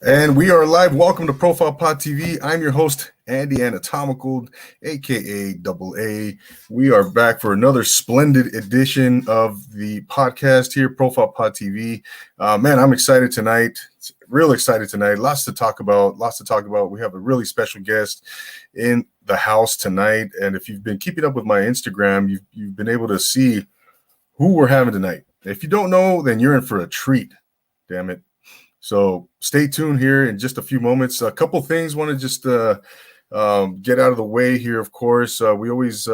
And we are live. Welcome to Profile Pod TV. I'm your host, Andy Anatomical, aka Double A. We are back for another splendid edition of the podcast here, Profile Pod TV. Man, I'm excited tonight. Real excited tonight. Lots to talk about. We have a really special guest in the house tonight. And if you've been keeping up with my Instagram, you've been able to see who we're having tonight. If you don't know, then you're in for a treat. Damn it. So stay tuned here in just a few moments. A couple things want to just get out of the way here. Of course, we always we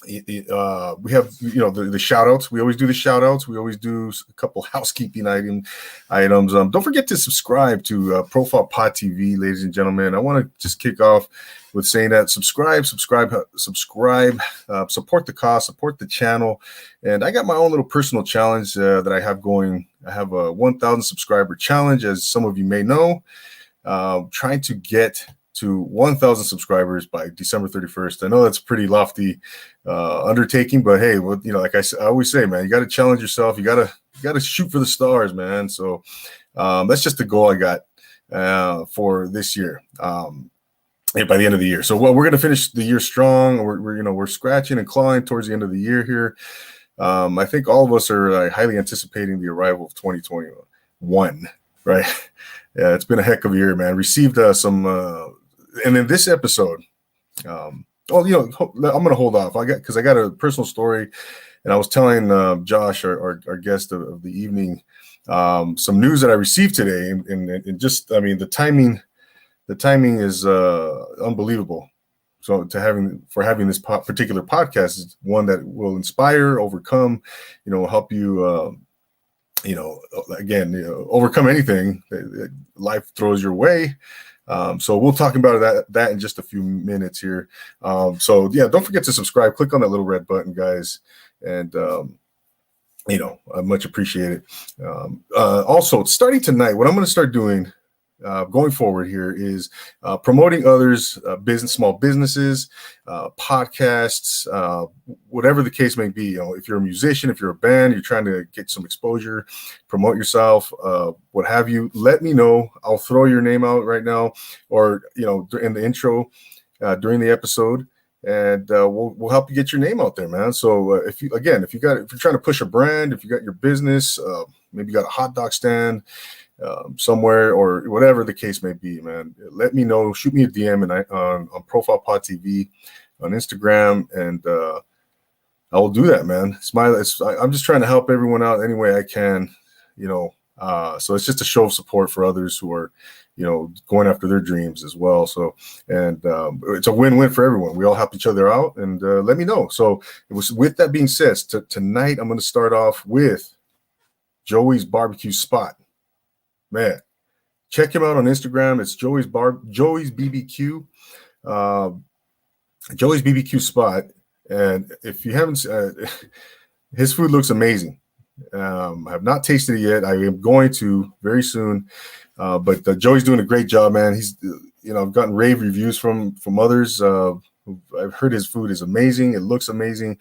have the shout outs. We always do the shout outs. We always do a couple housekeeping items. Don't forget to subscribe to Profile Pod TV, ladies and gentlemen. I want to just kick off with saying that subscribe, support the cause, support the channel. And I got my own little personal challenge that I have going. I have a 1,000 subscriber challenge, as some of you may know, trying to get to 1,000 subscribers by December 31st. I know that's a pretty lofty undertaking, but hey, well, like I always say, man, you got to challenge yourself. You got to shoot for the stars, man. So that's just the goal I got for this year. By the end of the year. So, we're going to finish the year strong. We're scratching and clawing towards the end of the year here. I think all of us are highly anticipating the arrival of 2021, right? Yeah, it's been a heck of a year, man. Received some, and in this episode, I'm going to hold off. Because I got a personal story, and I was telling Josh, our guest of the evening, some news that I received today, and just, I mean, the timing is unbelievable. So having this particular podcast is one that will inspire, overcome, help you, overcome anything that life throws your way. So we'll talk about that in just a few minutes here. So yeah, don't forget to subscribe. Click on that little red button, guys, and I much appreciate it. Also, starting tonight, what I'm going to start doing going forward here is promoting others, small businesses, podcasts, whatever the case may be. If you're a musician, if you're a band, you're trying to get some exposure, promote yourself, what have you, let me know. I'll throw your name out right now, or in the intro during the episode, and we'll help you get your name out there, man. So if you're trying to push a brand, if you got your business, maybe you got a hot dog stand somewhere, or whatever the case may be, man, let me know. Shoot me a DM on Profile Pod TV on Instagram, and I will do that, man. I'm just trying to help everyone out any way I can, so it's just a show of support for others who are going after their dreams as well. So, and it's a win-win for everyone. We all help each other out, and let me know. So with that being said, tonight I'm going to start off with Joey's Barbecue Spot. Man, check him out on Instagram. It's Joey's BBQ, Joey's BBQ Spot. And if you haven't, his food looks amazing. I have not tasted it yet. I am going to very soon. But Joey's doing a great job, man. He's, I've gotten rave reviews from others. I've heard his food is amazing. It looks amazing.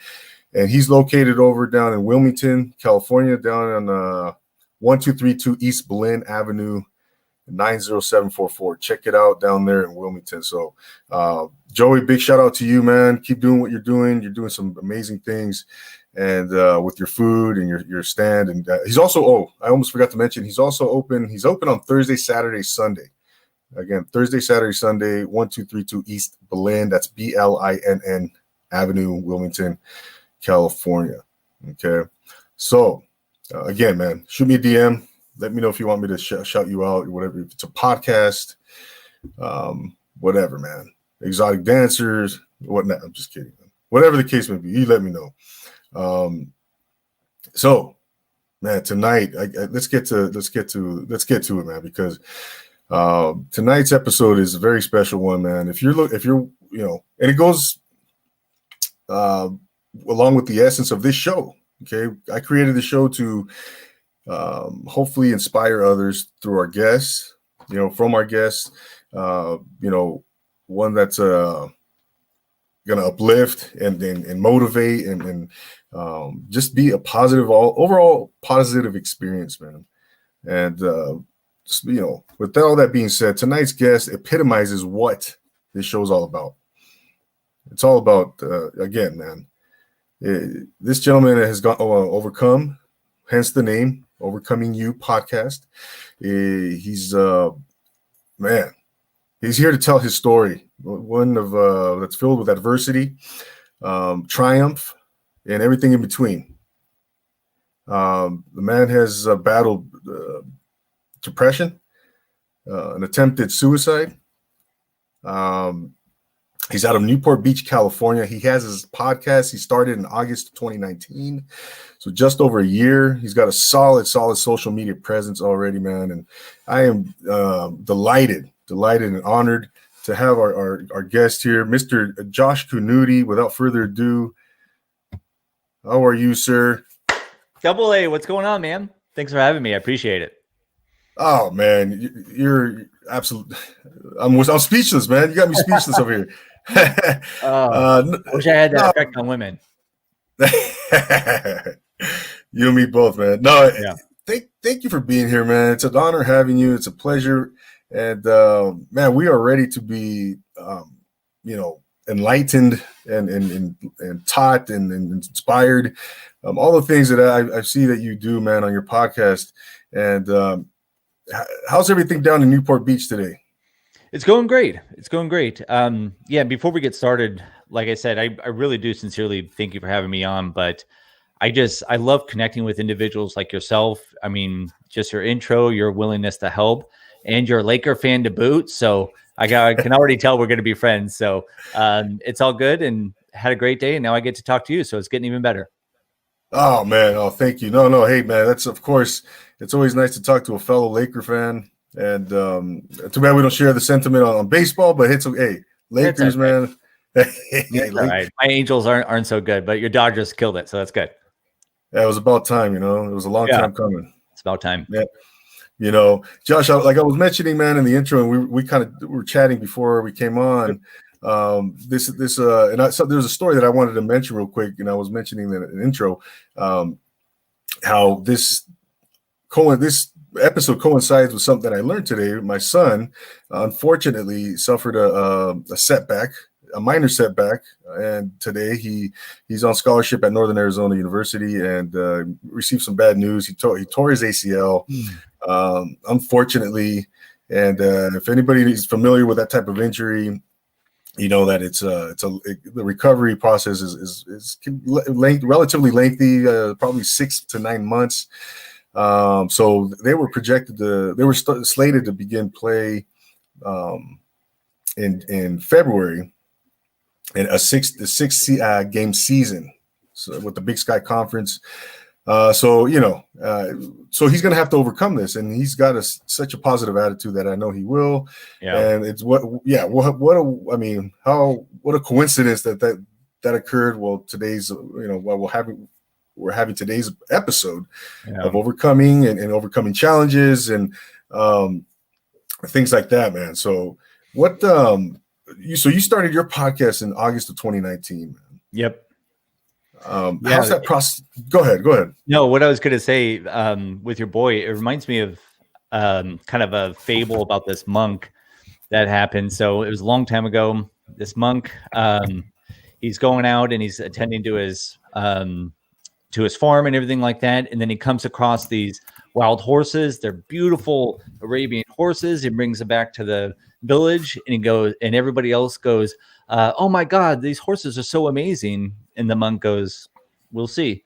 And he's located over down in Wilmington, California, down on 1232 East Belen Avenue, 90744. Check it out down there in Wilmington. So, Joey, big shout out to you, man. Keep doing what you're doing. You're doing some amazing things, and with your food and your stand. And he's also, I almost forgot to mention, he's also open. He's open on Thursday, Saturday, Sunday. Again, Thursday, Saturday, Sunday, 1232 East Belen. That's BLINN Avenue, Wilmington, California. Okay, so. Again, man, shoot me a DM. Let me know if you want me to shout you out, or whatever. If it's a podcast, whatever, man. Exotic dancers, whatnot. I'm just kidding, man. Whatever the case may be, you let me know. So, man, tonight, let's get to it, man, because tonight's episode is a very special one, man. If you're, and it goes along with the essence of this show. Okay, I created the show to hopefully inspire others through our guests, from our guests, one that's going to uplift and motivate and just be a positive, overall positive experience, man. And with all that being said, tonight's guest epitomizes what this show's all about. It's all about, again, man, this gentleman has overcome, hence the name, Overcoming You podcast. He's here to tell his story, one of that's filled with adversity, triumph, and everything in between. The man has battled depression, an attempted suicide. He's out of Newport Beach, California. He has his podcast. He started in August of 2019. So just over a year. He's got a solid social media presence already, man. And I am delighted and honored to have our guest here, Mr. Josh Knutti. Without further ado, how are you, sir? Double A, what's going on, man? Thanks for having me. I appreciate it. Oh, man, you're absolutely. I'm speechless, man. You got me speechless over here. I wish I had that effect on women. You and me both, man. No, yeah. Thank you for being here, man. It's an honor having you. It's a pleasure, and man, we are ready to be, enlightened and taught and inspired. All the things that I see that you do, man, on your podcast. And how's everything down in Newport Beach today? It's going great. Before we get started, like I said, I really do sincerely thank you for having me on, but I love connecting with individuals like yourself. I mean, just your intro, your willingness to help, and you're a Laker fan to boot. So I can already tell we're going to be friends. So it's all good, and had a great day. And now I get to talk to you. So it's getting even better. Oh, man. Oh, thank you. No. Hey, man, that's, of course, it's always nice to talk to a fellow Laker fan. And too bad we don't share the sentiment on baseball, but it's okay. Hey, Lakers, man. All right. My Angels aren't so good, but your Dodgers killed it. So that's good. Yeah, it was about time, It was a long time coming. It's about time. Yeah. Josh, like I was mentioning, man, in the intro, and we kind of were chatting before we came on. There's a story that I wanted to mention real quick, and I was mentioning that in the intro, how this episode coincides with something that I learned today. My son, unfortunately, suffered a setback, a minor setback, and today he's on scholarship at Northern Arizona University and received some bad news. He tore his ACL, unfortunately. And if anybody is familiar with that type of injury, you know that the recovery process is relatively lengthy, probably 6 to 9 months. So they were slated to begin play in February in a six game season, so with the Big Sky Conference. So he's going to have to overcome this, and he's got such a positive attitude that I know he will. Yeah. And it's what a coincidence that occurred. Well, today's, we're having today's episode of overcoming and overcoming challenges and things like that, man. So you started your podcast in August of 2019, man. Yep. How's that process? Go ahead. No, what I was going to say with your boy, it reminds me of kind of a fable about this monk that happened. So it was a long time ago. This monk, he's going out and he's attending to his farm and everything like that. And then he comes across these wild horses. They're beautiful Arabian horses. He brings them back to the village and everybody else goes, oh my God, these horses are so amazing. And the monk goes, we'll see.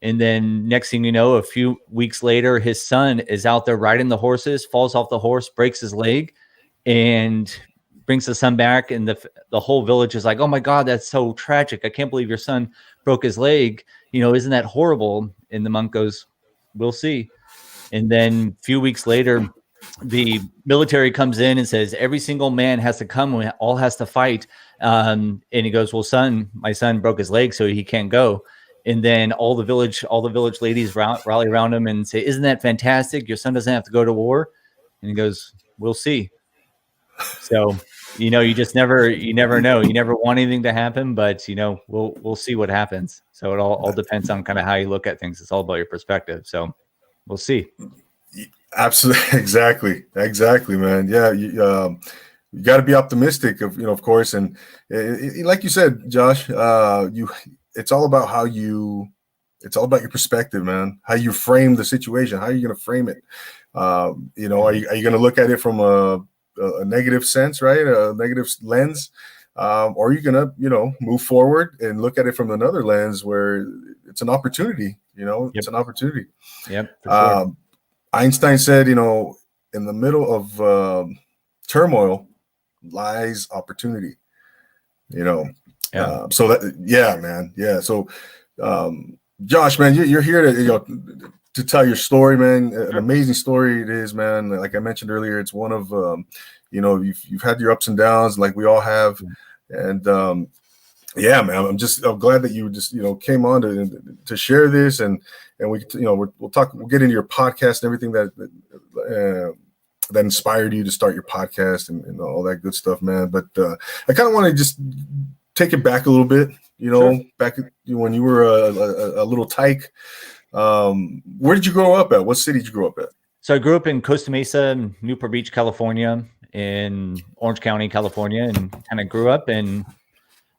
And then next thing you know, a few weeks later, his son is out there riding the horses, falls off the horse, breaks his leg, and brings the son back. And the whole village is like, oh my God, that's so tragic. I can't believe your son broke his leg. Isn't that horrible? And the monk goes, we'll see. And then a few weeks later, the military comes in and says, every single man has to come. We all has to fight. And he goes, well, my son broke his leg, so he can't go. And then all the village ladies rally around him and say, isn't that fantastic? Your son doesn't have to go to war. And he goes, we'll see. So, you just never know. You never want anything to happen, but we'll see what happens. So it all depends on kind of how you look at things. It's all about your perspective. So we'll see. Absolutely, exactly, man. Yeah, you got to be optimistic, of course, and like you said, Josh, it's all about it's all about your perspective, man. How you frame the situation, how are you going to frame it? Are you going to look at it from a negative sense, right? A negative lens, or are you going to, move forward and look at it from another lens where it's an opportunity? Yep. It's an opportunity. Yep, for sure. Einstein said, in the middle of turmoil lies opportunity. Yeah. So that, yeah, man, yeah. So, Josh, man, you're here to tell your story, man. An amazing story it is, man. Like I mentioned earlier, it's one of you've had your ups and downs, like we all have, and yeah, man, I'm glad that you just came on to share this, and we we'll get into your podcast and everything that inspired you to start your podcast and all that good stuff, man. But I kind of want to just take it back a little bit, Sure. back when you were a little tyke. Where did you grow up at? What city did you grow up at? So I grew up in Costa Mesa, Newport Beach, California, in Orange County, California, and kind of grew up in,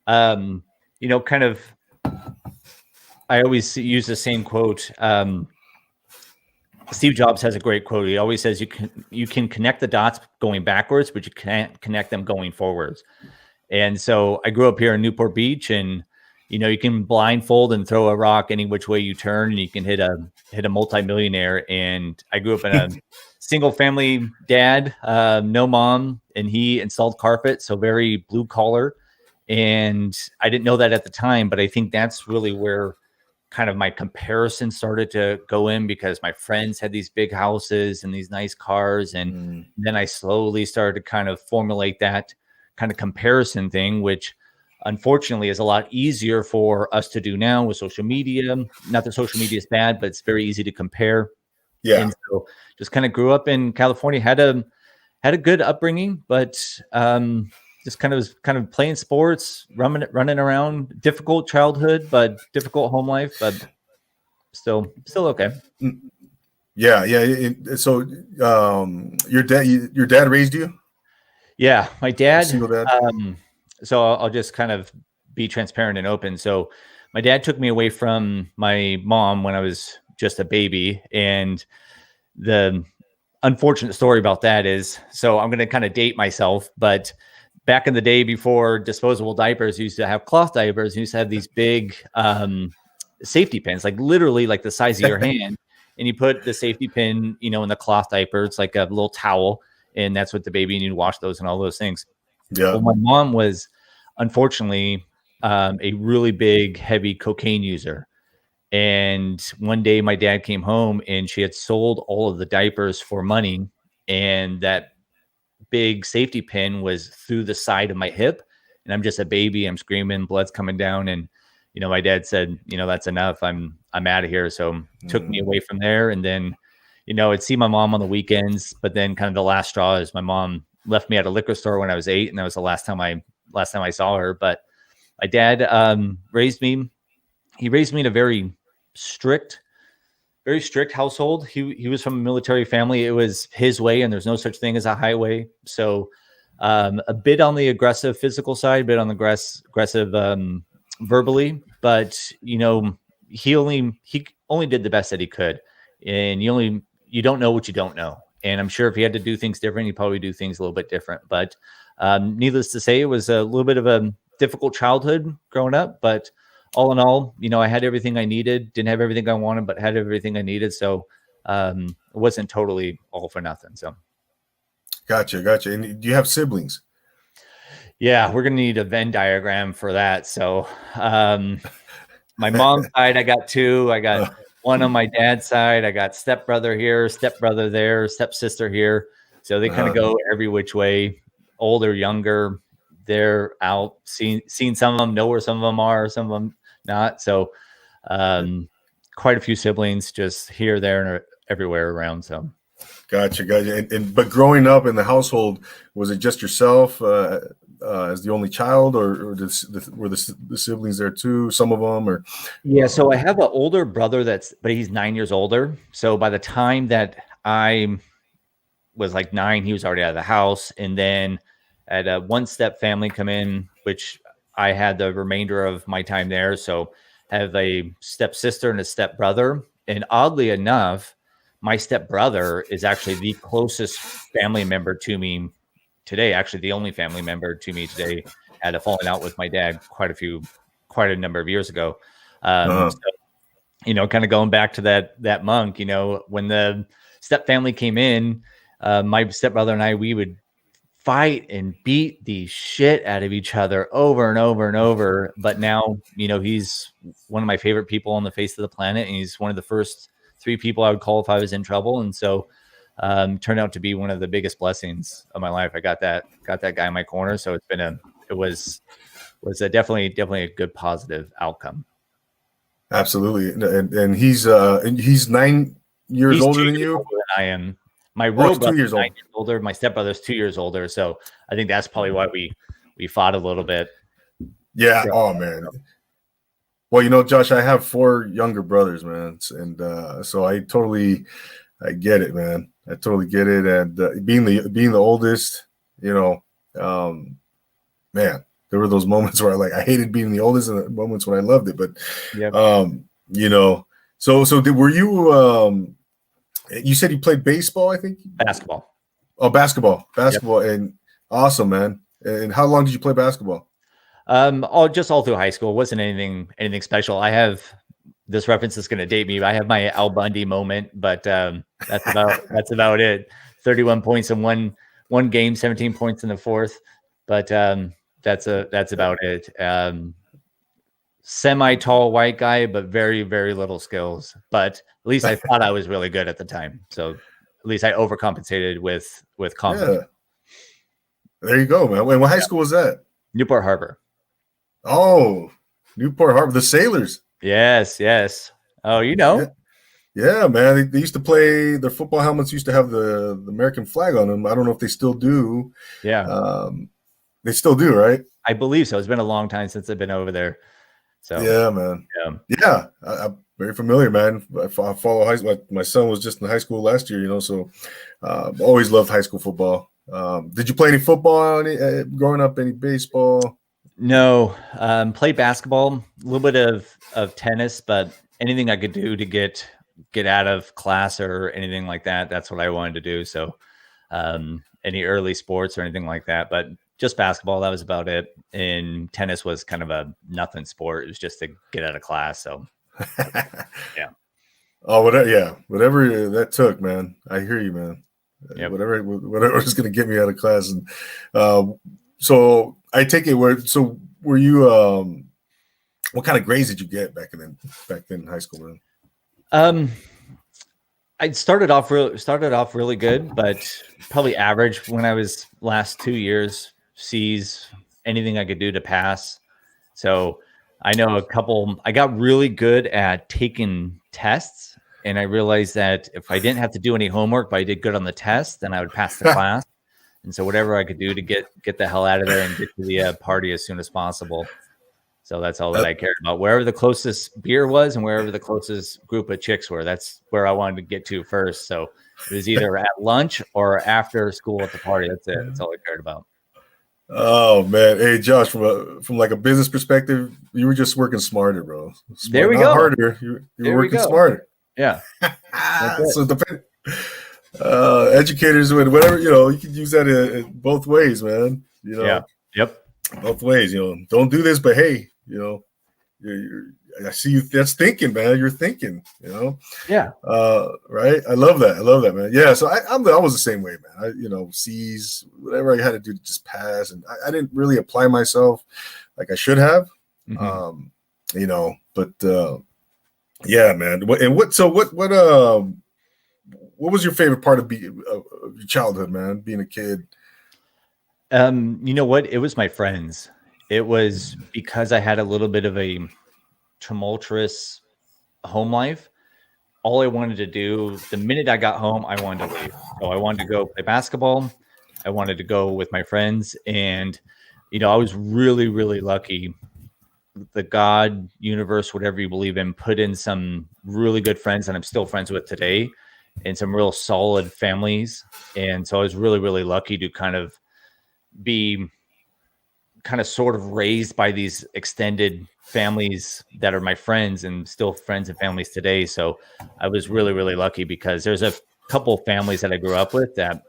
kind of, I always use the same quote. Steve Jobs has a great quote. He always says you can connect the dots going backwards, but you can't connect them going forwards. And so I grew up here in Newport Beach, and you can blindfold and throw a rock any which way you turn, and you can hit a multimillionaire. And I grew up in a single family dad, no mom, and he installed carpet, so very blue collar. And I didn't know that at the time, but I think that's really where kind of my comparison started to go in, because my friends had these big houses and these nice cars. And then I slowly started to kind of formulate that kind of comparison thing, which unfortunately is a lot easier for us to do now with social media. Not that social media is bad, but it's very easy to compare. Yeah. And so just kind of grew up in California, had a good upbringing, but just kind of playing sports, running around. Difficult childhood, but difficult home life, but still okay. Yeah. So, your dad raised you? Yeah, my dad. Single dad. So I'll just kind of be transparent and open. So my dad took me away from my mom when I was just a baby, and the unfortunate story about that is, so I'm going to kind of date myself, but back in the day before disposable diapers, you used to have cloth diapers. You used to have these big safety pins, like literally like the size of your hand. And you put the safety pin, in the cloth diaper. It's like a little towel. And that's what the baby, and you wash those and all those things. Yeah. Well, my mom was unfortunately a really big, heavy cocaine user. And one day my dad came home and she had sold all of the diapers for money. And that big safety pin was through the side of my hip, and I'm just a baby. I'm screaming, blood's coming down. And, my dad said, that's enough. I'm out of here. So took me away from there. And then, I'd see my mom on the weekends, but then kind of the last straw is my mom left me at a liquor store when I was 8. And that was the last time I saw her. But my dad raised me. He raised me in a very strict household. He was from a military family. It was his way, and there's no such thing as a highway. So a bit on the aggressive physical side, a bit on the aggressive verbally, but he only did the best that he could. And you don't know what you don't know. And I'm sure if he had to do things different, he'd probably do things a little bit different. But needless to say, it was a little bit of a difficult childhood growing up, but all in all, I had everything I needed. Didn't have everything I wanted, but had everything I needed. So it wasn't totally all for nothing. So, Gotcha. And do you have siblings? Yeah, we're gonna need a Venn diagram for that. So, my mom's side, I got 2. I got one on my dad's side. I got stepbrother here, stepbrother there, stepsister here. So they kind of go every which way, older, younger. They're out, seen some of them, know where some of them are, some of them not. So quite a few siblings, just here, there, and everywhere around. So gotcha. But growing up in the household, was it just yourself as the only child, or were the siblings there too, some of them? Or yeah, so I have an older brother but he's 9 years older. So by the time that I was like 9, he was already out of the house. And then I had a one-step family come in, which I had the remainder of my time there. So I have a stepsister and a stepbrother. And oddly enough, my stepbrother is actually the closest family member to me today. Actually, the only family member to me today. I had a falling out with my dad quite a number of years ago. Uh-huh. So, kind of going back to that monk, when the step family came in, my stepbrother and I, we would fight and beat the shit out of each other over and over and over. But now, he's one of my favorite people on the face of the planet. And he's one of the first 3 people I would call if I was in trouble. And so, turned out to be one of the biggest blessings of my life. I got that guy in my corner. So it was definitely a good positive outcome. Absolutely. And he's 9 years He's older 2 than years you. older than I am. My real brother's 2 years 9 old. years older. My stepbrother's 2 years older. So I think that's probably why we fought a little bit. Yeah. Oh man. Well, Josh, I have 4 younger brothers, man, and so I get it, man. I totally get it. And being the oldest, man, there were those moments where I hated being the oldest, and the moments when I loved it. But, Yep. So were you? You said you played baseball, I think. Basketball. Oh, basketball, Yep. and awesome, man. And how long did you play basketball? All through high school. It wasn't anything special. I have this reference is going to date me. I have my Al Bundy moment, but that's about it. 31 points in one game, 17 points in the fourth. But that's about it. Semi-tall white guy, but very, very little skills. But at least I thought I was really good at the time. So at least I overcompensated with confidence. Yeah. There you go, man. What high school was that? Newport Harbor. Oh, Newport Harbor, the Sailors. Yes. Oh, Yeah, man. They used to play. Their football helmets used to have the American flag on them. I don't know if they still do. Yeah. They still do, right? I believe so. It's been a long time since I've been over there. So yeah, man. Yeah, I'm very familiar, man. I follow high school. My son was just in high school last year, so always loved high school football. Did you play any football growing up? Any baseball? No, played basketball, a little bit of tennis, but anything I could do to get out of class or anything like that, that's what I wanted to do. So any early sports or anything like that, but just basketball, that was about it. And tennis was kind of a nothing sport. It was just to get out of class. So yeah. Oh, whatever that took, man. I hear you, man. Yep. Whatever is going to get me out of class. And so I take it were you what kind of grades did you get back then in high school, man? I started off really good, but probably average when I was last 2 years, C's, anything I could do to pass. So I know I got really good at taking tests, and I realized that if I didn't have to do any homework, but I did good on the test, then I would pass the class. And so whatever I could do to get the hell out of there and get to the party as soon as possible. So that's all that I cared about. Wherever the closest beer was and wherever the closest group of chicks were, that's where I wanted to get to first. So it was either at lunch or after school at the party. That's it. That's all I cared about. Oh man, hey Josh, from like a business perspective, you were just working smarter, bro. There we go. Harder. You were working smarter. Yeah. So educators would whatever you could use that in both ways, man. Yeah. Yep. Both ways. Don't do this, but hey, I see you. That's thinking, man. You're thinking. Yeah. Right. I love that, man. Yeah. So I was the same way, man. C's, whatever I had to do to just pass, and I didn't really apply myself like I should have. Mm-hmm. But yeah, man. What was your favorite part of your childhood, man? Being a kid. You know what? It was my friends. It was because I had a little bit of a tumultuous home life. All I wanted to do the minute I got home, I wanted to leave. So I wanted to go play basketball. I wanted to go with my friends. And, I was really, really lucky. The God, universe, whatever you believe in, put in some really good friends that I'm still friends with today. in some real solid families. And so I was really, really lucky to kind of be kind of sort of raised by these extended families that are my friends and still friends and families today. So I was really, really lucky because there's a couple families that I grew up with that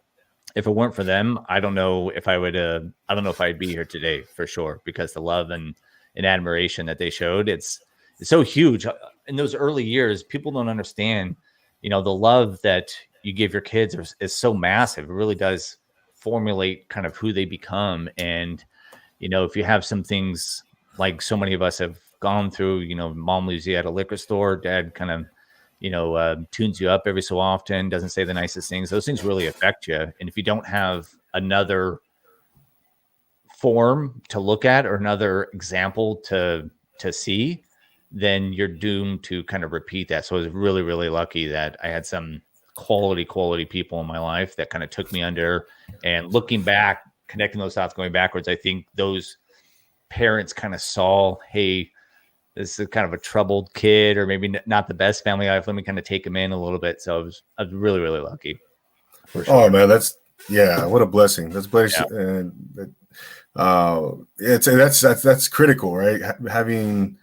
if it weren't for them, I don't know if I would, I don't know if I'd be here today for sure, because the love and admiration that they showed, it's so huge in those early years. People don't understand, you know, the love that you give your kids is so massive. It really does formulate kind of who they become. And, you know, if you have some things like so many of us have gone through, you know, mom leaves you at a liquor store, dad kind of, you know, tunes you up every so often, doesn't say the nicest things. Those things really affect you. And if you don't have another form to look at or another example to see, then you're doomed to kind of repeat that. So I was really, really lucky that I had some quality people in my life that kind of took me under. And looking back, connecting those dots going backwards, I think those parents kind of saw, hey, this is kind of a troubled kid, or maybe not the best family life. Let me kind of take him in a little bit. So I was really, really lucky. For sure. Oh man, what a blessing. That's blessing, and that's critical, right? Having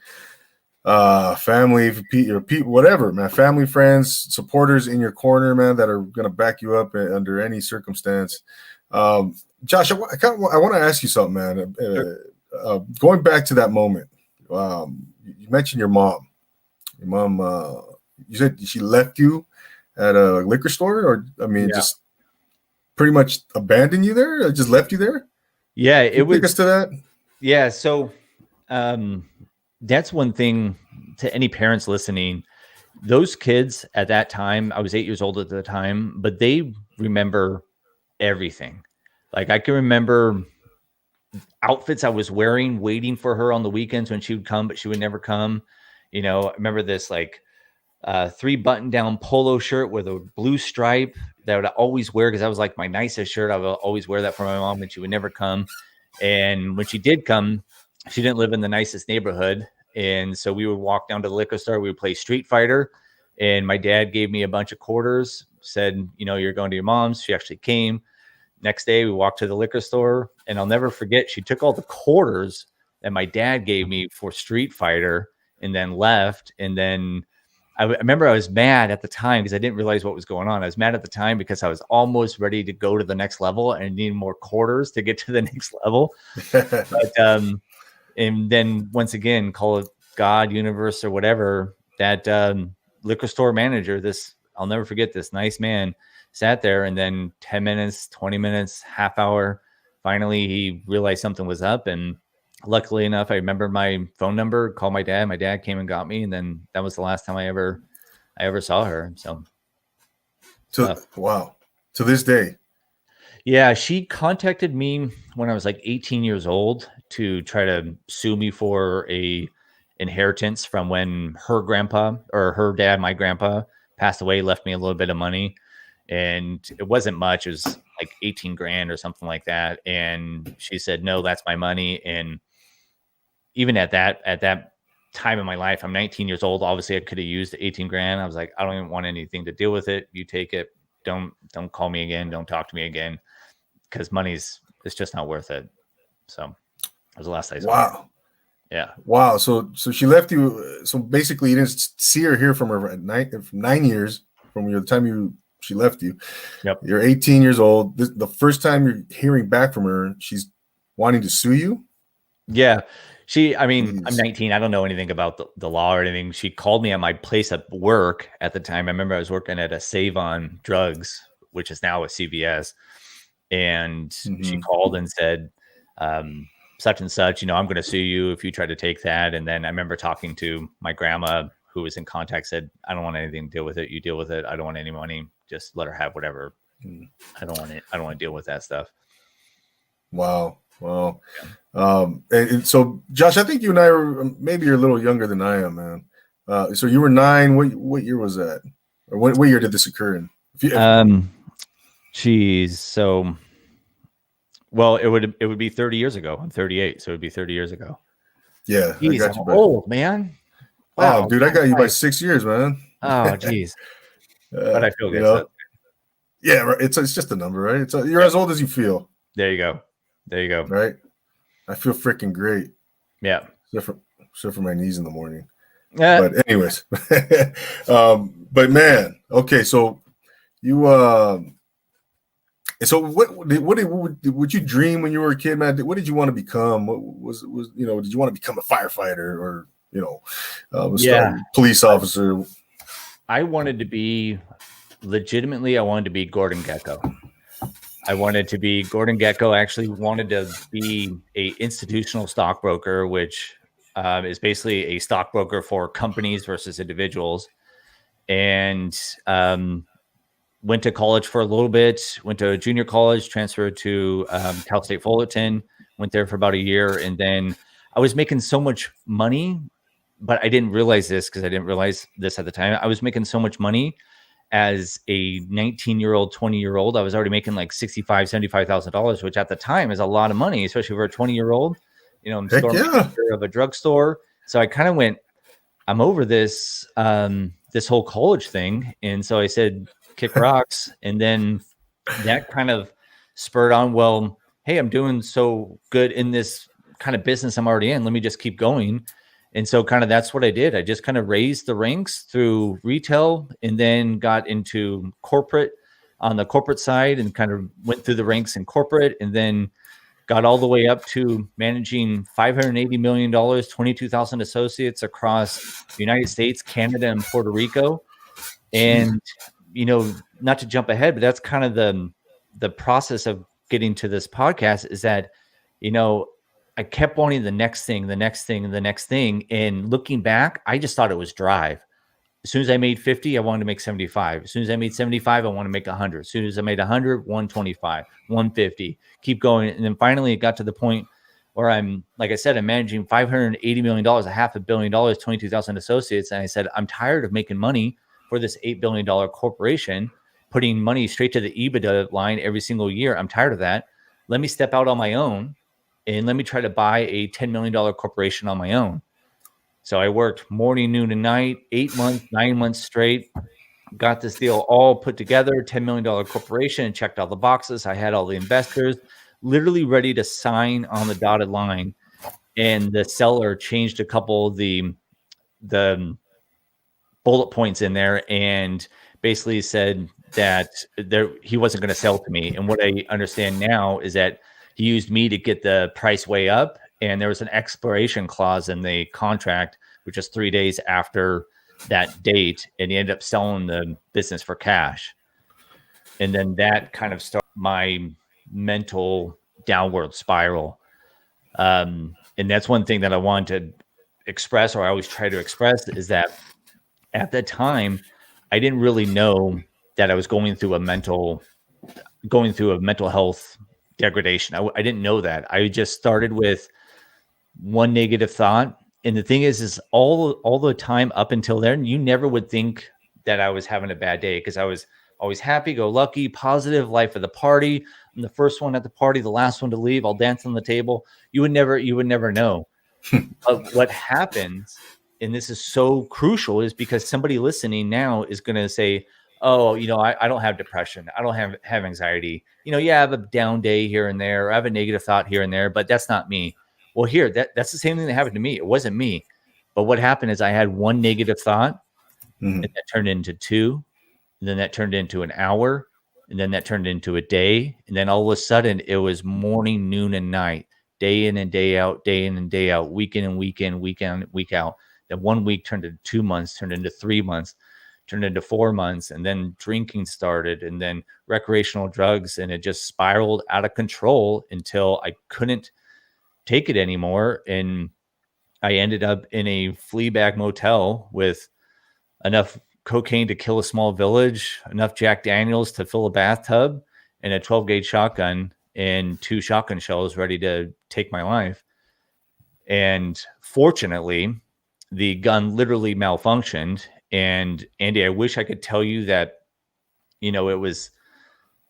family, people, whatever, man, family, friends, supporters in your corner, man, that are going to back you up under any circumstance. Josh, I want to ask you something, man. Going back to that moment, you mentioned your mom. Your mom, you said she left you at a liquor store, or just pretty much abandoned you there, or just left you there? Yeah, it was. Take us to that. Yeah, so that's one thing to any parents listening. Those kids at that time, I was 8 years old at the time, but they remember everything. Like I can remember outfits I was wearing, waiting for her on the weekends when she would come, but she would never come. You know, I remember this like 3 button down polo shirt with a blue stripe that I would always wear because that was like my nicest shirt. I would always wear that for my mom, and she would never come. And when she did come, she didn't live in the nicest neighborhood. And so we would walk down to the liquor store. We would play Street Fighter. And my dad gave me a bunch of quarters, said, you know, you're going to your mom's. She actually came. Next day, we walked to the liquor store. And I'll never forget, she took all the quarters that my dad gave me for Street Fighter and then left. And then I remember I was mad at the time because I didn't realize what was going on. I was mad at the time because I was almost ready to go to the next level and need more quarters to get to the next level. But, and then once again, call it God, universe, or whatever, that liquor store manager, I'll never forget, this nice man sat there, and then 10 minutes, 20 minutes, half hour, finally he realized something was up. And luckily enough, I remember my phone number, called my dad. My dad came and got me. And then that was the last time I ever saw her. So wow. To this day. Yeah. She contacted me when I was like 18 years old to try to sue me for a inheritance from when her grandpa, or her dad, my grandpa, passed away, left me a little bit of money. And it wasn't much. It was like 18 grand or something like that. And she said, no, that's my money. And even at that time in my life, I'm 19 years old. Obviously I could have used 18 grand. I was like, I don't even want anything to deal with it. You take it. Don't call me again. Don't talk to me again. Because it's just not worth it. So that was the last I saw. Wow. Yeah. Wow. So she left you. So basically you didn't see or hear from her at 9 years from the time she left you. Yep. You're 18 years old. The first time you're hearing back from her, she's wanting to sue you. Yeah. I'm 19. I don't know anything about the law or anything. She called me at my place at work at the time. I remember I was working at a Save On Drugs, which is now a CVS. And she called and said, such and such, you know, I'm going to sue you if you try to take that. And then I remember talking to my grandma, who was in contact, said, I don't want anything to deal with it. You deal with it. I don't want any money. Just let her have whatever. I don't want it. I don't want to deal with that stuff. Wow. Yeah. And so Josh, I think you and I maybe you're a little younger than I am, man. So you were 9. What year was that? Or what year did this occur in? Geez. So, well, it would be 30 years ago. I'm 38. So it'd be 30 years ago. Yeah. Jeez, I'm old, man. Wow, dude, I got you by 6 years, man. Oh, geez. But I feel You good. So know, yeah, right. It's just a number, right? You're as old as you feel. there you go. There you go. Right. I feel freaking great. Yeah. Except for my knees in the morning. Uh, But anyways, but man, okay, so you so what you dream when you were a kid, man? What did you want to become? What was did you want to become a firefighter or yeah. police officer? I wanted to be legitimately. I wanted to be Gordon Gekko. I wanted to be Gordon Gekko. I actually wanted to be a institutional stockbroker, which is basically a stockbroker for companies versus individuals. And went to college for a little bit, went to junior college, transferred to Cal State Fullerton, went there for about a year. And then I was making so much money, but I didn't realize this because I didn't realize this at the time. I was making so much money as a 19-year-old, 20-year-old. I was already making like $75,000, which at the time is a lot of money, especially for a 20-year-old. I'm Heck store yeah. manager of a drugstore. So I kind of went, I'm over this, this whole college thing. And so I said, kick rocks. And then that kind of spurred on, well, hey, I'm doing so good in this kind of business I'm already in. Let me just keep going. And so kind of that's what I did. I just kind of raised the ranks through retail and then got into corporate on the corporate side and kind of went through the ranks in corporate and then got all the way up to managing $580 million, 22,000 associates across the United States, Canada, and Puerto Rico. And, not to jump ahead, but that's kind of the process of getting to this podcast is that, I kept wanting the next thing, the next thing, the next thing. And looking back, I just thought it was drive. As soon as I made 50, I wanted to make 75. As soon as I made 75, I want to make 100. As soon as I made 100, 125, 150, keep going. And then finally it got to the point where I'm, like I said, I'm managing $580 million, $500 million, 22,000 associates. And I said, I'm tired of making money for this $8 billion corporation, putting money straight to the EBITDA line every single year. I'm tired of that. Let me step out on my own and let me try to buy a $10 million corporation on my own. So I worked morning, noon, and night, 8 months, 9 months straight, got this deal all put together, $10 million corporation, checked all the boxes. I had all the investors literally ready to sign on the dotted line. And the seller changed a couple of the bullet points in there and basically said that he wasn't going to sell to me. And what I understand now is that he used me to get the price way up. And there was an expiration clause in the contract, which is 3 days after that date. And he ended up selling the business for cash. And then that kind of started my mental downward spiral. And that's one thing that I wanted to express, or I always try to express, is that at that time, I didn't really know that I was going through a mental health degradation. I didn't know that. I just started with one negative thought. And the thing is all the time up until then, you never would think that I was having a bad day because I was always happy, go lucky, positive, life of the party. I'm the first one at the party, the last one to leave. I'll dance on the table. You would never know. But what happens, and this is so crucial, is because somebody listening now is going to say, oh, I don't have depression. I don't have anxiety. I have a down day here and there. Or I have a negative thought here and there, but that's not me. Well, here, that's the same thing that happened to me. It wasn't me. But what happened is I had one negative thought, and that turned into two, and then that turned into an hour, and then that turned into a day. And then all of a sudden, it was morning, noon, and night, day in and day out, week in and week in, week in, week out. Then 1 week turned into 2 months, turned into 3 months, turned into 4 months, and then drinking started, and then recreational drugs, and it just spiraled out of control until I couldn't take it anymore. And I ended up in a flea bag motel with enough cocaine to kill a small village, enough Jack Daniels to fill a bathtub, and a 12-gauge shotgun and 2 shotgun shells ready to take my life. And fortunately, the gun literally malfunctioned. And Andy, I wish I could tell you that, it was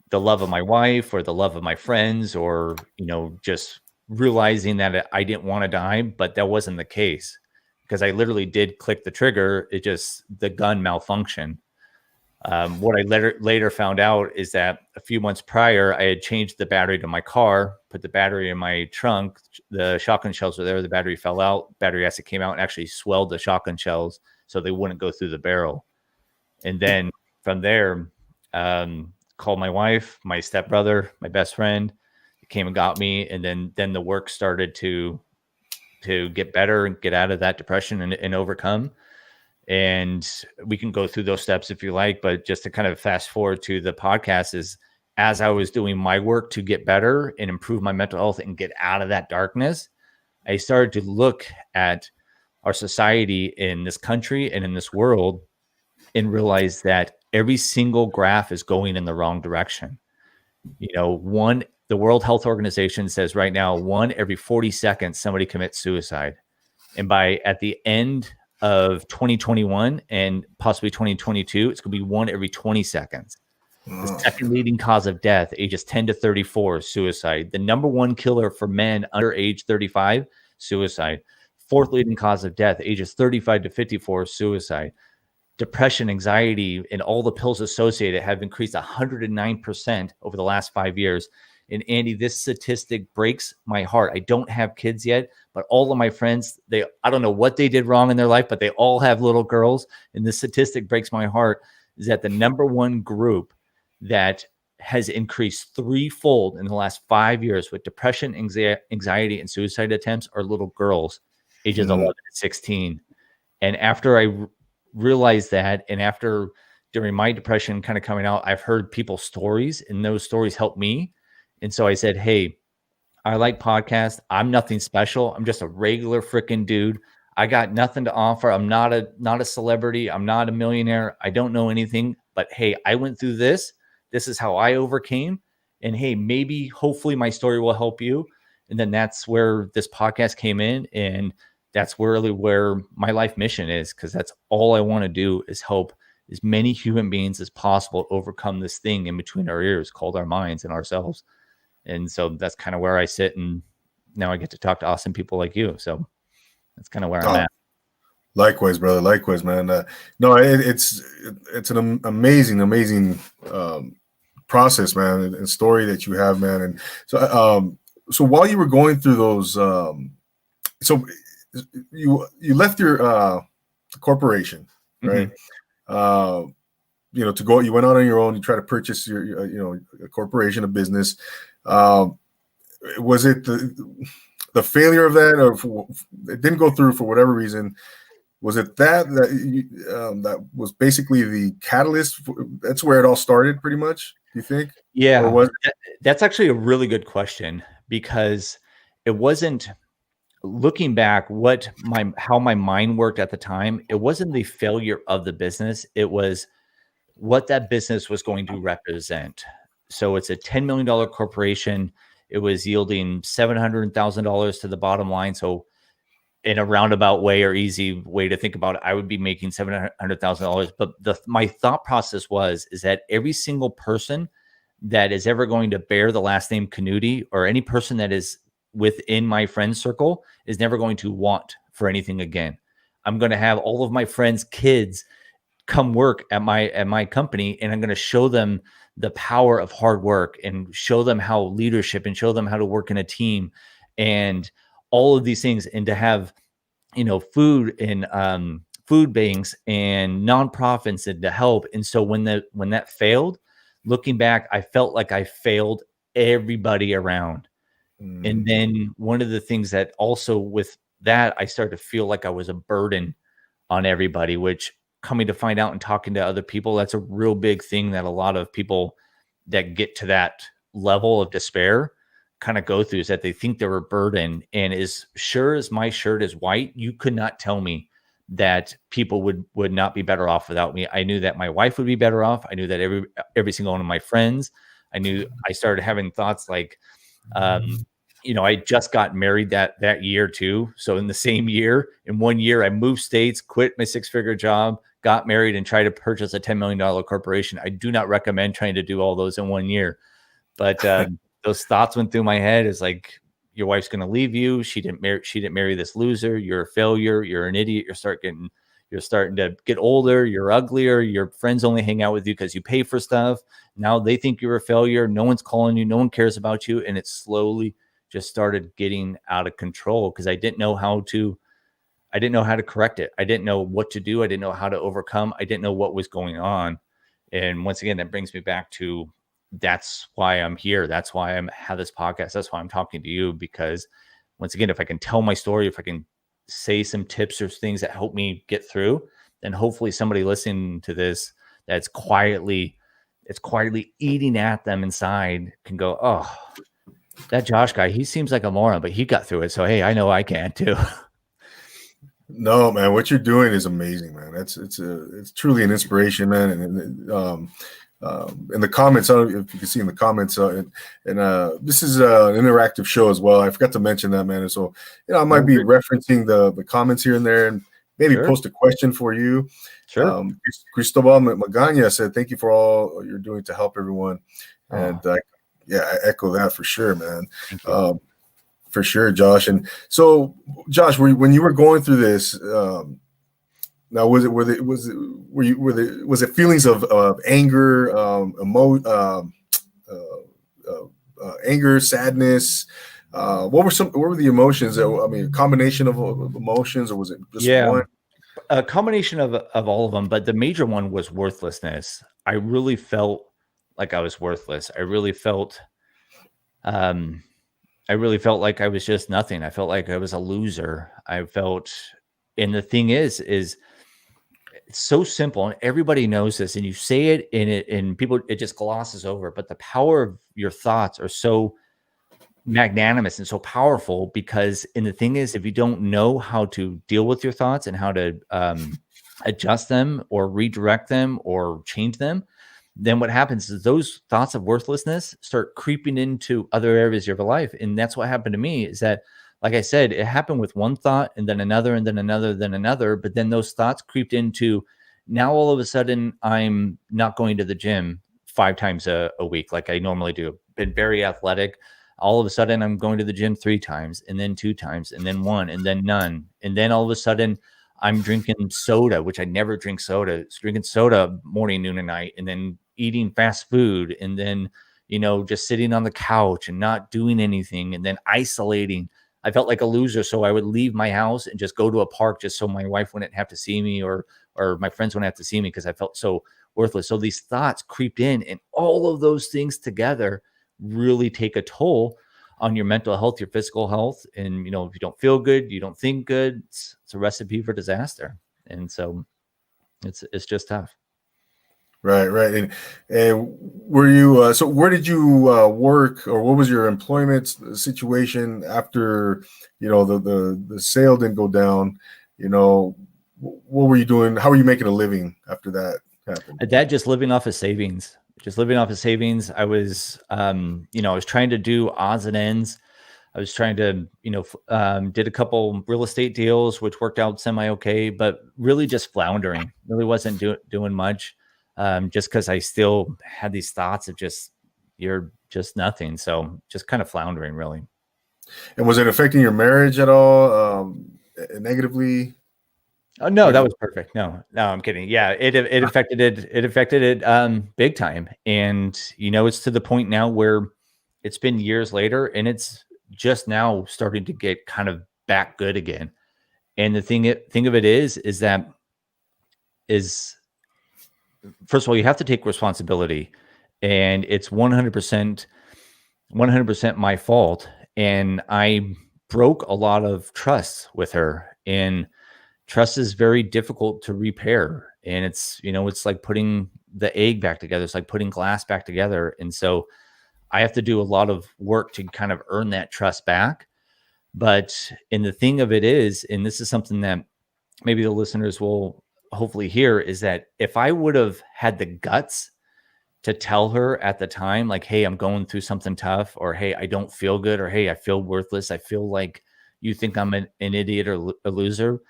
the love of my wife or the love of my friends or, just realizing that I didn't want to die, but that wasn't the case because I literally did click the trigger. The gun malfunctioned. What I later found out is that a few months prior, I had changed the battery to my car, put the battery in my trunk. The shotgun shells were there. The battery fell out. Battery acid came out and actually swelled the shotgun shells so they wouldn't go through the barrel. And then from there, called my wife, my stepbrother, my best friend, came and got me. And then the work started to get better and get out of that depression and overcome. And we can go through those steps if you like, but just to kind of fast forward to the podcast is as I was doing my work to get better and improve my mental health and get out of that darkness, I started to look at our society in this country and in this world and realize that every single graph is going in the wrong direction. The World Health Organization says right now, 1 every 40 seconds, somebody commits suicide. And at the end of 2021 and possibly 2022, it's going to be 1 every 20 seconds. The second leading cause of death, ages 10 to 34, is suicide. The number one killer for men under age 35, suicide. Fourth leading cause of death, ages 35 to 54, suicide. Depression, anxiety, and all the pills associated have increased 109% over the last 5 years. And Andy, this statistic breaks my heart. I don't have kids yet, but all of my friends, I don't know what they did wrong in their life, but they all have little girls. And this statistic breaks my heart is that the number one group that has increased threefold in the last 5 years with depression, anxiety, and suicide attempts are little girls, ages 11 to 16. And after I realized that, and after during my depression kind of coming out, I've heard people's stories, and those stories helped me. And so I said, hey, I like podcasts. I'm nothing special. I'm just a regular freaking dude. I got nothing to offer. I'm not a celebrity. I'm not a millionaire. I don't know anything. But hey, I went through this. This is how I overcame. And hey, maybe, hopefully my story will help you. And then that's where this podcast came in. And that's really where my life mission is, because that's all I want to do is help as many human beings as possible overcome this thing in between our ears called our minds and ourselves. And so that's kind of where I sit. And now I get to talk to awesome people like you. So that's kind of where I'm at. Likewise, brother. Likewise, man. No, it's an amazing process, man, and story that you have, man. And so while you were going through those, so you left your corporation, right? To go, you went out on your own. You try to purchase your a corporation, a business. Was it the failure of that, or it didn't go through for whatever reason? Was it that was basically the catalyst? That's where it all started, pretty much. Do you think? Yeah, that's actually a really good question, because it wasn't, looking back, how my mind worked at the time. It wasn't the failure of the business. It was what that business was going to represent. So it's a $10 million corporation. It was yielding $700,000 to the bottom line. So in a roundabout way or easy way to think about it, I would be making $700,000. But my thought process is that every single person that is ever going to bear the last name Knutti, or any person that is within my friend circle, is never going to want for anything again. I'm going to have all of my friends' kids come work at my company, and I'm going to show them the power of hard work and show them how leadership and show them how to work in a team and all of these things, and to have, food and food banks and nonprofits and to help. And so when that failed, looking back, I felt like I failed everybody around. And then one of the things that also with that, I started to feel like I was a burden on everybody, which, coming to find out and talking to other people, that's a real big thing that a lot of people that get to that level of despair kind of go through, is that they think they're a burden. And as sure as my shirt is white, you could not tell me that people would not be better off without me. I knew that my wife would be better off. I knew that every single one of my friends, I started having thoughts like, I just got married that year too. So in the same year, in 1 year, I moved states, quit my 6-figure job, got married, and tried to purchase a $10 million corporation. I do not recommend trying to do all those in 1 year. But those thoughts went through my head. It's like, your wife's going to leave you. She didn't marry this loser. You're a failure. You're an idiot. You'll You're starting to get older. You're uglier. Your friends only hang out with you because you pay for stuff. Now they think you're a failure. No one's calling you. No one cares about you. And it slowly just started getting out of control because I didn't know how to correct it. I didn't know what to do. I didn't know how to overcome. I didn't know what was going on. And once again, that brings me back to that's why I'm here. That's why I have this podcast. That's why I'm talking to you, because once again, if I can tell my story, if I can say some tips or things that help me get through, then hopefully somebody listening to this that's quietly eating at them inside can go, oh, that Josh guy, he seems like a moron, but he got through it. So, hey, I know I can too. No, man, what you're doing is amazing, man. It's truly an inspiration, man. And in the comments, I don't know if you can see in the comments, this is an interactive show as well. I forgot to mention that, man. And so, I might be referencing the comments here and there, and maybe post a question for you. Sure. Cristobal Magana said, "Thank you for all you're doing to help everyone," and I echo that for sure, man. For sure, Josh. And so, Josh, when you were going through this, now was it feelings of anger, anger, sadness? What were the emotions? I mean, a combination of emotions, or was it just one? A combination of all of them, but the major one was worthlessness. I really felt like I was worthless. I really felt like I was just nothing. I felt like I was a loser. And the thing is it's so simple, and everybody knows this, and you say it and people, it just glosses over, but the power of your thoughts are so magnanimous and so powerful, because, and the thing is, if you don't know how to deal with your thoughts and how to adjust them or redirect them or change them, then what happens is those thoughts of worthlessness start creeping into other areas of your life. And that's what happened to me, is that, like I said, it happened with one thought and then another and then another, then another. But then those thoughts creeped into, now all of a sudden I'm not going to the gym 5 times a week like I normally do. Been very athletic. All of a sudden I'm going to the gym 3 times, and then 2 times, and then 1, and then none. And then all of a sudden I'm drinking soda, which I never drink soda. Drinking soda morning, noon, and night, and then eating fast food, and then, just sitting on the couch and not doing anything, and then isolating. I felt like a loser. So I would leave my house and just go to a park just so my wife wouldn't have to see me, or my friends wouldn't have to see me, because I felt so worthless. So these thoughts creeped in, and all of those things together really take a toll on your mental health, your physical health. And, if you don't feel good, you don't think good, it's a recipe for disaster. And so it's just tough. Right. And were you, so where did you work, or what was your employment situation after, the sale didn't go down? What were you doing? How were you making a living after that happened? That just living off of savings. I was, I was trying to do odds and ends. I was trying to, did a couple real estate deals, which worked out semi-okay, but really just floundering. Really wasn't doing much, just because I still had these thoughts of you're just nothing. So just kind of floundering, really. And was it affecting your marriage at all, negatively? Oh, no, that was perfect. No, I'm kidding. Yeah, it affected it. It affected it big time. And, it's to the point now where it's been years later, and it's just now starting to get kind of back good again. And the thing of it is that first of all, you have to take responsibility, and it's 100% my fault. And I broke a lot of trust with her, and trust is very difficult to repair. And it's, it's like putting the egg back together. It's like putting glass back together. And so I have to do a lot of work to kind of earn that trust back. And the thing of it is, and this is something that maybe the listeners will hopefully hear, is that if I would have had the guts to tell her at the time, like, hey, I'm going through something tough, or hey, I don't feel good, or hey, I feel worthless, I feel like you think I'm an idiot or a loser.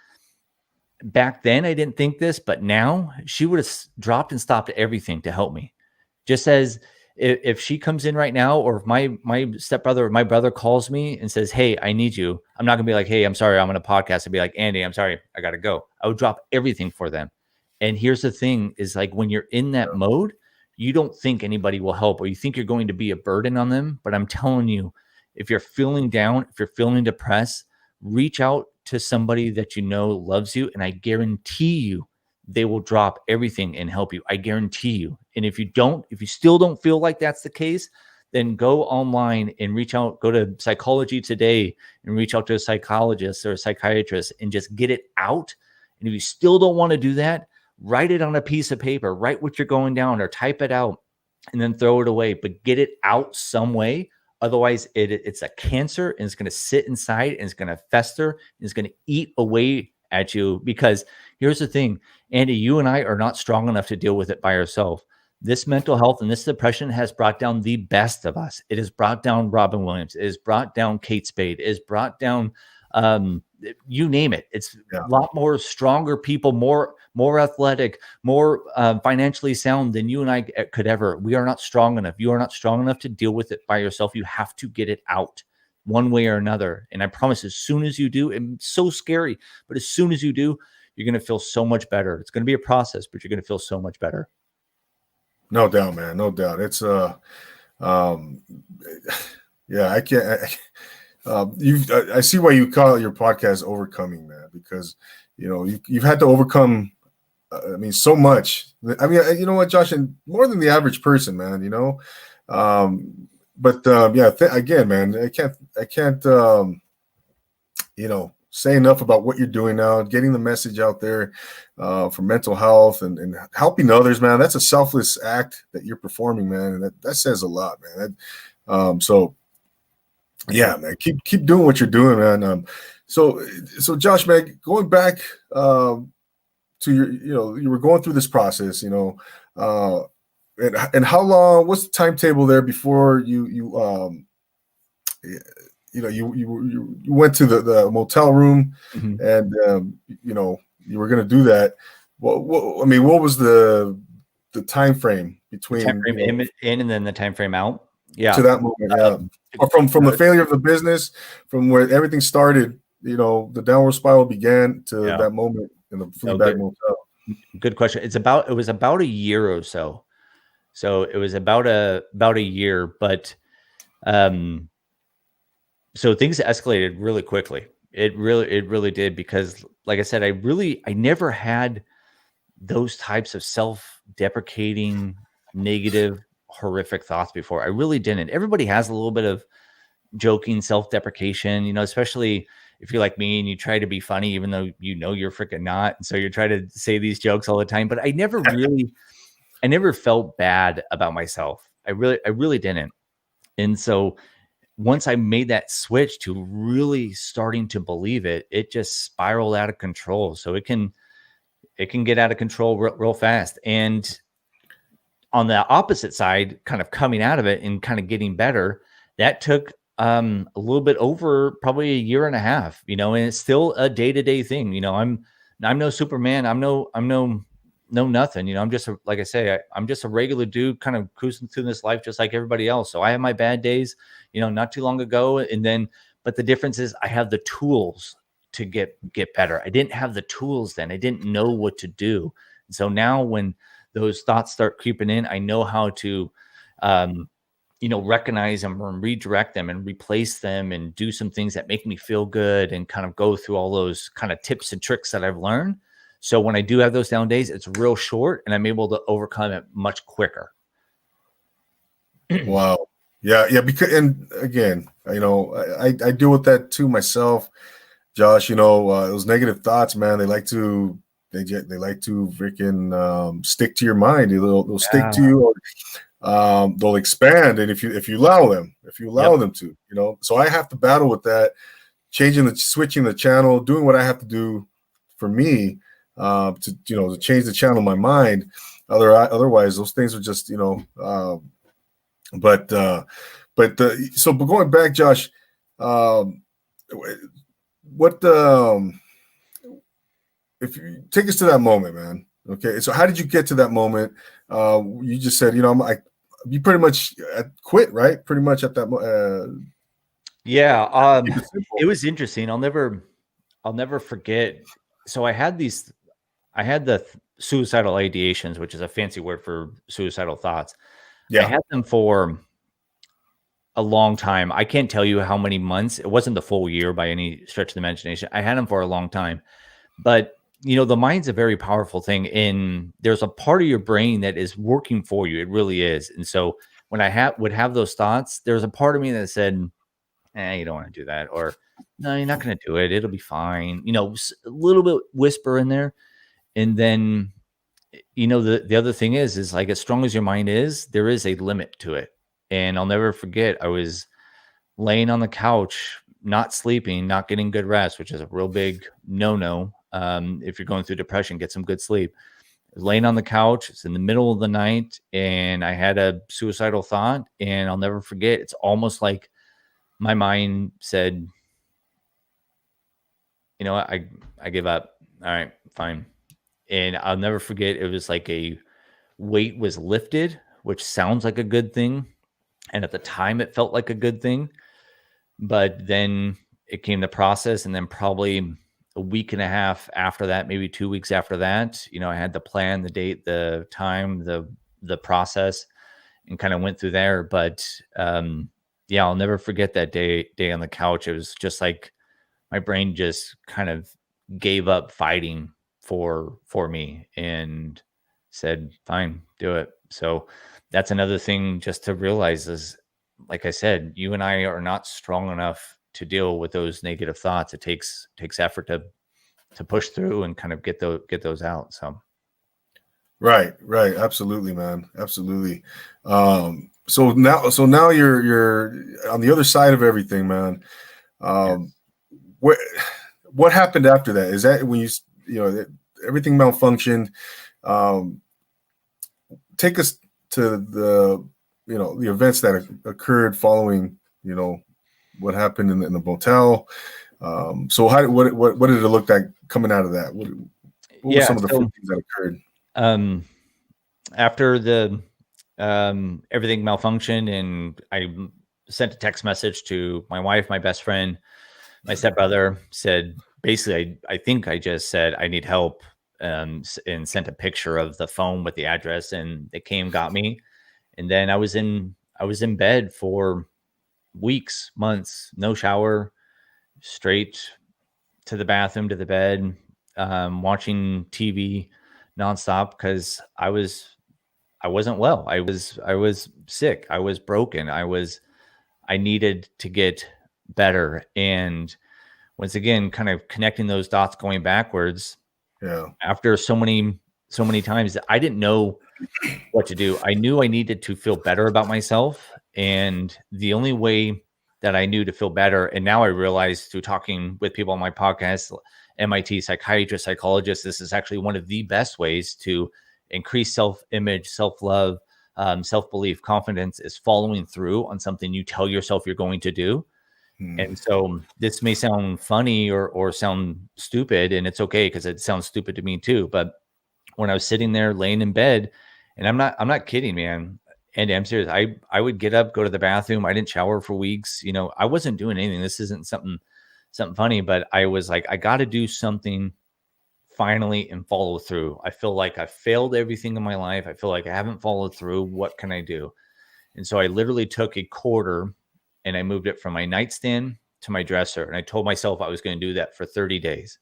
Back then, I didn't think this, but now she would have dropped and stopped everything to help me. Just as if she comes in right now, or if my stepbrother or my brother calls me and says, "Hey, I need you," I'm not gonna be like, "Hey, I'm sorry, I'm on a podcast," and be like, "Andy, I'm sorry, I gotta go." I would drop everything for them. And here's the thing: is like when you're in that mode, you don't think anybody will help, or you think you're going to be a burden on them. But I'm telling you, if you're feeling down, if you're feeling depressed, reach out to somebody that you know loves you, and I guarantee you they will drop everything and help you. I guarantee you. And if you still don't feel like that's the case, then go online and reach out, go to Psychology Today and reach out to a psychologist or a psychiatrist and just get it out. And if you still don't want to do that, write it on a piece of paper, write what you're going down or type it out and then throw it away, but get it out some way. Otherwise, it's a cancer and it's going to sit inside and it's going to fester and it's going to eat away at you. Because here's the thing, Andy, you and I are not strong enough to deal with it by ourselves. This mental health and this depression has brought down the best of us. It has brought down Robin Williams. It has brought down Kate Spade. It has brought down, you name it. It's a lot more stronger people, more athletic, more financially sound than you and I could ever. We are not strong enough. You are not strong enough to deal with it by yourself. You have to get it out one way or another. And I promise, as soon as you do, it's so scary, but as soon as you do, you're going to feel so much better. It's going to be a process, but you're going to feel so much better. No doubt, man. No doubt. It's yeah, I can't. I see why you call your podcast Overcoming, man, because you've had to overcome. I mean, so much. I mean, you know what, Josh, and more than the average person, man. But again, man, I can't say enough about what you're doing now, getting the message out there for mental health and helping others, man. That's a selfless act that you're performing, man, and that says a lot, man. So yeah, man, keep doing what you're doing, man. So Josh, man, going back to you were going through this process, and how long? What's the timetable there before you went to the motel room, mm-hmm. and you were going to do that. What was the time frame between in and then the time frame out? Yeah, to that moment, or from the failure of the business, from where everything started, the downward spiral began to that moment in the Fleabag motel. Good question. It was about a year or so. So it was about a year, but so things escalated really quickly. It really did, because like I said, I never had those types of self-deprecating, negative, horrific thoughts before. I really didn't. Everybody has a little bit of joking self-deprecation, especially if you're like me and you try to be funny, even though you're freaking not. And so you're trying to say these jokes all the time, but I never felt bad about myself. I really didn't. And so once I made that switch to really starting to believe it, it just spiraled out of control. So it can get out of control real fast. And on the opposite side, kind of coming out of it and kind of getting better, that took a little bit over probably a year and a half, and it's still a day-to-day thing. I'm no Superman. I'm no nothing. I'm just like I say, I'm just a regular dude kind of cruising through this life just like everybody else. So I have my bad days, not too long ago. But the difference is I have the tools to get better. I didn't have the tools then. I didn't know what to do. And so now when those thoughts start creeping in, I know how to, recognize them and redirect them and replace them and do some things that make me feel good and kind of go through all those kind of tips and tricks that I've learned. So when I do have those down days, it's real short and I'm able to overcome it much quicker. Wow. Yeah. Because, and again, I deal with that too myself, Josh. Those negative thoughts, man, they like to freaking stick to your mind. They'll stick to you, or they'll expand. And if you allow them, them to, so I have to battle with that, switching the channel, doing what I have to do for me, to change the channel in my mind. Otherwise those things are just, but going back, Josh, if you take us to that moment, man. Okay. So how did you get to that moment? You just said, you pretty much quit, right? Pretty much at that. Yeah, Keep it it simple. was interesting. I'll never forget. So I had the suicidal ideations, which is a fancy word for suicidal thoughts. I Yeah, had them for a long time. I can't tell you how many months. It wasn't the full year by any stretch of the imagination. I had them for a long time. But, the mind's a very powerful thing, and there's a part of your brain that is working for you. It really is. And so when would have those thoughts, there's a part of me that said, you don't want to do that, or no, you're not going to do it. It'll be fine. A little bit whisper in there. And then, the other thing is like, as strong as your mind is, there is a limit to it. And I'll never forget, I was laying on the couch, not sleeping, not getting good rest, which is a real big no. If you're going through depression, get some good sleep. I was laying on the couch. It's in the middle of the night, and I had a suicidal thought. And I'll never forget. It's almost like my mind said, "You know what? I give up. All right, fine." And I'll never forget. It was like a weight was lifted, which sounds like a good thing, and at the time, it felt like a good thing. But then it came the process, and then probably a week and a half after that, maybe 2 weeks after that, I had the plan, the date, the time, the process, and kind of went through there. But yeah, I'll never forget that day on the couch. It was just like my brain just kind of gave up fighting for me and said, "Fine, do it." So that's another thing just to realize is, like I said, you and I are not strong enough to deal with those negative thoughts. It takes effort to push through and kind of get those out. So right, right. Absolutely, man. Absolutely. So now you're on the other side of everything, man. Um, yes. what what happened after that? Is that when everything malfunctioned? Um, Take us to the events that occurred following what happened in the motel. So what did it look like coming out of that? What were Yeah. some of the So first things that occurred? um after the everything malfunctioned, and sent a text message to my wife, my best friend, my stepbrother, said basically, I think I just said I need help, and sent a picture of the phone with the address, and they came, got me. And then I was in bed for weeks, months, no shower, straight to the bathroom, to the bed, watching TV nonstop because I wasn't well. I was sick. I was broken. I needed to get better. And once again, kind of connecting those dots going backwards Yeah, after so many times that I didn't know what to do. I knew I needed to feel better about myself. And the only way that I knew to feel better, and now I realize through talking with people on my podcast, MIT psychiatrist, psychologist, this is actually one of the best ways to increase self image, self love, self belief, confidence is following through on something you tell yourself you're going to do. hmm, And so this may sound funny or sound stupid, and it's okay because it sounds stupid to me too. But when I was sitting there laying in bed, and I'm not kidding, man. And I'm serious. I would get up, go to the bathroom. I didn't shower for weeks. I wasn't doing anything. This isn't something funny, but I was like, I got to do something finally and follow through. I feel like I failed everything in my life. I feel like I haven't followed through. What can I do? And so I literally took a quarter and I moved it from my nightstand to my dresser. And I told myself I was going to do that for 30 days,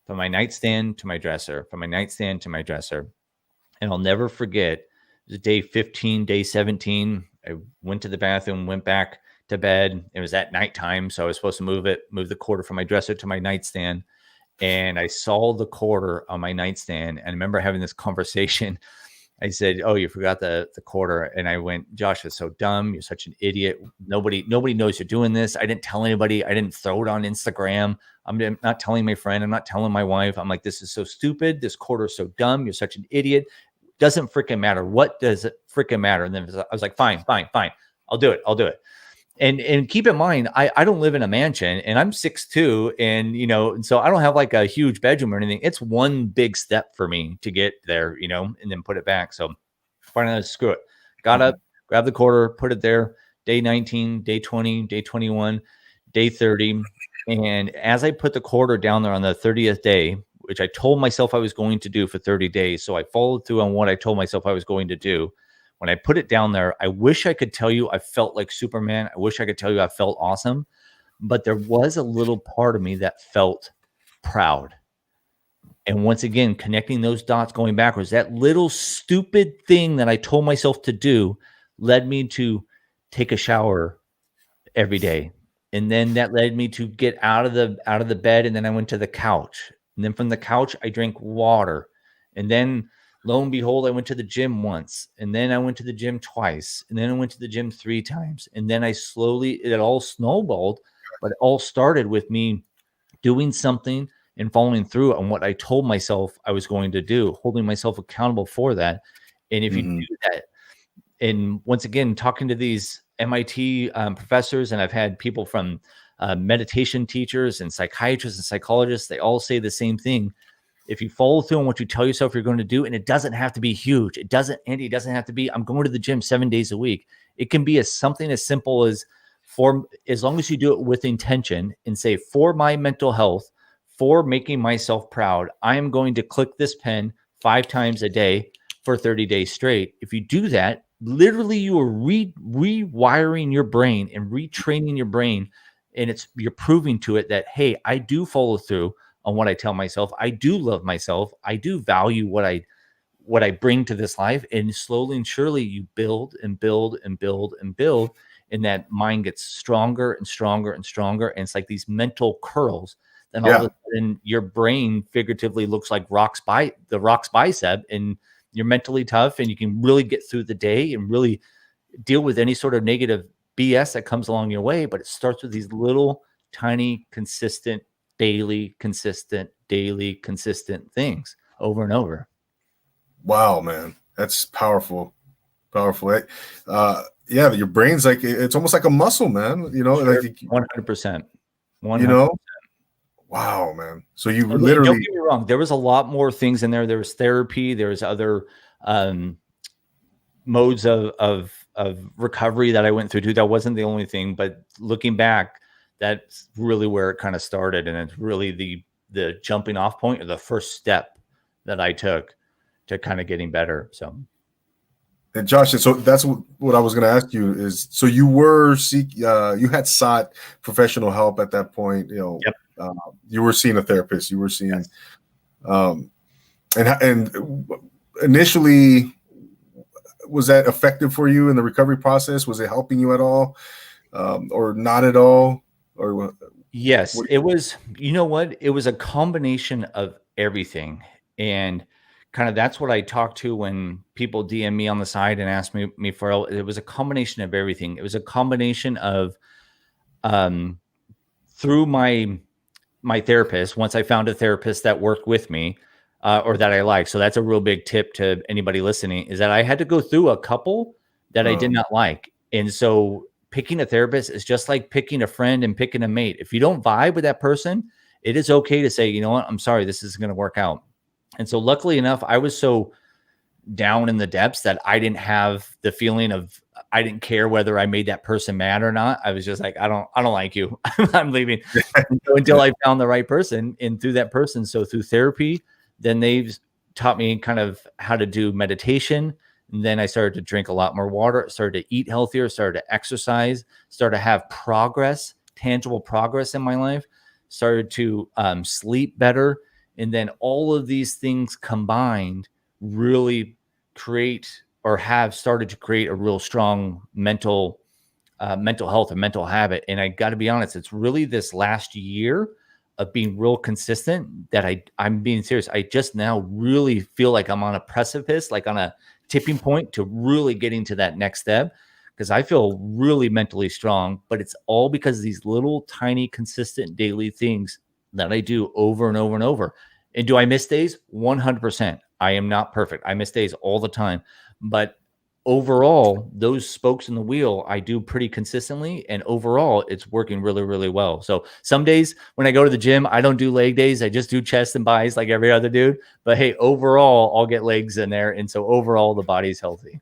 from my nightstand to my dresser, from my nightstand to my dresser. And I'll never forget, it was day 15, day 17. I went to the bathroom, went back to bed. It was at nighttime. So I was supposed to move the quarter from my dresser to my nightstand. And I saw the quarter on my nightstand. And I remember having this conversation. I said, "Oh, you forgot the quarter." And I went, "Josh, it's so dumb. You're such an idiot. Nobody knows you're doing this. I didn't tell anybody. I didn't throw it on Instagram. I'm not telling my friend. I'm not telling my wife. I'm like, this is so stupid. This quarter is so dumb. You're such an idiot. Doesn't freaking matter. What does it freaking matter?" And then I was like, fine. I'll do it. And keep in mind, I don't live in a mansion, and I'm 6'2", and so I don't have like a huge bedroom or anything. It's one big step for me to get there, and then put it back. So finally, screw it. Got hmm. up, grab the quarter, put it there, day 19, day 20, day 21, day 30. And as I put the quarter down there on the 30th day, which I told myself I was going to do for 30 days. So I followed through on what I told myself I was going to do. When I put it down there, I wish I could tell you I felt like Superman. I wish I could tell you I felt awesome. But there was a little part of me that felt proud. And once again, connecting those dots going backwards, that little stupid thing that I told myself to do led me to take a shower every day. And then that led me to get out of the bed. And then I went to the couch. And then from the couch, I drank water. And then lo and behold, I went to the gym once. And then I went to the gym twice. And then I went to the gym 3 times. And then it all snowballed, but it all started with me doing something and following through on what I told myself I was going to do, holding myself accountable for that. And if you do that, and once again, talking to these MIT professors, and I've had people from meditation teachers and psychiatrists and psychologists, they all say the same thing. If you follow through on what you tell yourself you're going to do, and it doesn't have to be huge. It doesn't have to be, I'm going to the gym 7 days a week. It can be something as simple as, as long as you do it with intention and say, for my mental health, for making myself proud, I am going to click this pen 5 times a day for 30 days straight. If you do that, literally you are rewiring your brain and retraining your brain. And you're proving to it that, hey, I do follow through on what I tell myself. I do love myself. I do value what I bring to this life. And slowly and surely you build and build and build and build. And that mind gets stronger and stronger and stronger. And it's like these mental curls. Then all of a sudden your brain figuratively looks like the Rock's bicep, and you're mentally tough and you can really get through the day and really deal with any sort of negative BS that comes along your way. But it starts with these little tiny, consistent, daily, consistent things over and over. Wow, man. That's powerful. Powerful. Yeah, your brain's like, it's almost like a muscle, man. You know, Sure. like 100%. You know? Wow, man. So you literally, don't get me wrong. There was a lot more things in there. There was therapy. There was other modes of recovery that I went through too. That wasn't the only thing, but looking back, that's really where it kind of started. And it's really the jumping off point, or the first step that I took to kind of getting better. So. And Josh, so that's what I was going to ask you is, so you you had sought professional help at that point, you know. Yep. You were seeing a therapist. You were seeing, and initially, was that effective for you in the recovery process? Was it helping you at all, or not at all? Or yes, it was. You know what? It was a combination of everything, and kind of that's what I talk to when people DM me on the side and ask me for help. It was a combination of everything. It was a combination of, through my therapist, once I found a therapist that worked with me, or that I like. So that's a real big tip to anybody listening, is that I had to go through a couple that I did not like. And so picking a therapist is just like picking a friend and picking a mate. If you don't vibe with that person, it is okay to say, you know what, I'm sorry, this isn't going to work out. And so luckily enough, I was so down in the depths that I didn't have the feeling of, I didn't care whether I made that person mad or not. I was just like, I don't like you. I'm leaving. Until I found the right person, and through that person. So through therapy, then they've taught me kind of how to do meditation. And then I started to drink a lot more water, started to eat healthier, started to exercise, started to have progress, tangible progress in my life, started to sleep better. And then all of these things combined really have started to create a real strong mental health and mental habit. And I got to be honest, it's really this last year of being real consistent that I'm being serious. I just now really feel like I'm on a precipice, like on a tipping point to really getting to that next step, because I feel really mentally strong. But it's all because of these little tiny consistent daily things that I do over and over and over. And do I miss days? 100%. I am not perfect. I miss days all the time. But overall, those spokes in the wheel, I do pretty consistently. And overall, it's working really, really well. So some days when I go to the gym, I don't do leg days. I just do chest and buys like every other dude. But hey, overall, I'll get legs in there. And so overall, the body's healthy.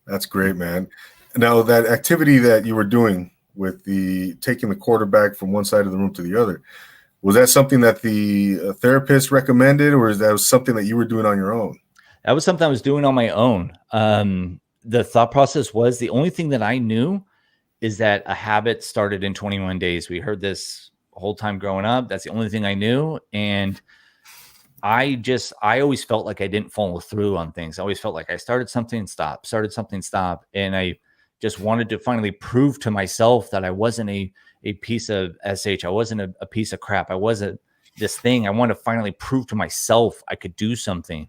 That's great, man. Now, that activity that you were doing with the taking the quarterback from one side of the room to the other, was that something that the therapist recommended, or is that something that you were doing on your own? That was something I was doing on my own. The thought process was the only thing that I knew is that a habit started in 21 days. We heard this whole time growing up. That's the only thing I knew. And I always felt like I didn't follow through on things. I always felt like I started something, stop, started something, stop. And I just wanted to finally prove to myself that I wasn't a piece of SH. I wasn't a piece of crap. I wasn't this thing. I wanted to finally prove to myself I could do something.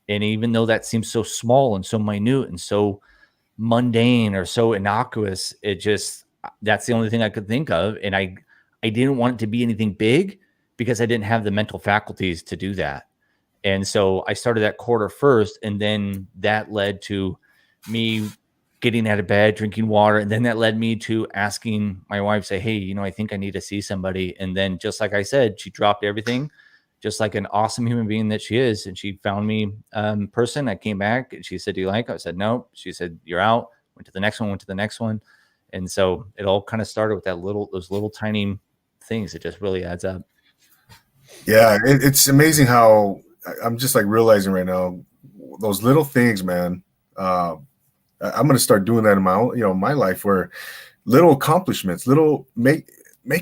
And even though that seems so small and so minute and so mundane or so innocuous, it just, that's the only thing I could think of. And I didn't want it to be anything big because I didn't have the mental faculties to do that. And so I started that quarter first, and then that led to me getting out of bed, drinking water. And then that led me to asking my wife, say, hey, I think I need to see somebody. And then just like I said, she dropped everything, just like an awesome human being that she is. And she found me person. I came back and she said, do you like it? I said, no. She said, you're out. Went to the next one, went to the next one. And so it all kind of started with those little tiny things. It just really adds up. Yeah, it's amazing how I'm just like realizing right now those little things, man. I'm going to start doing that in my own, my life, where little accomplishments, making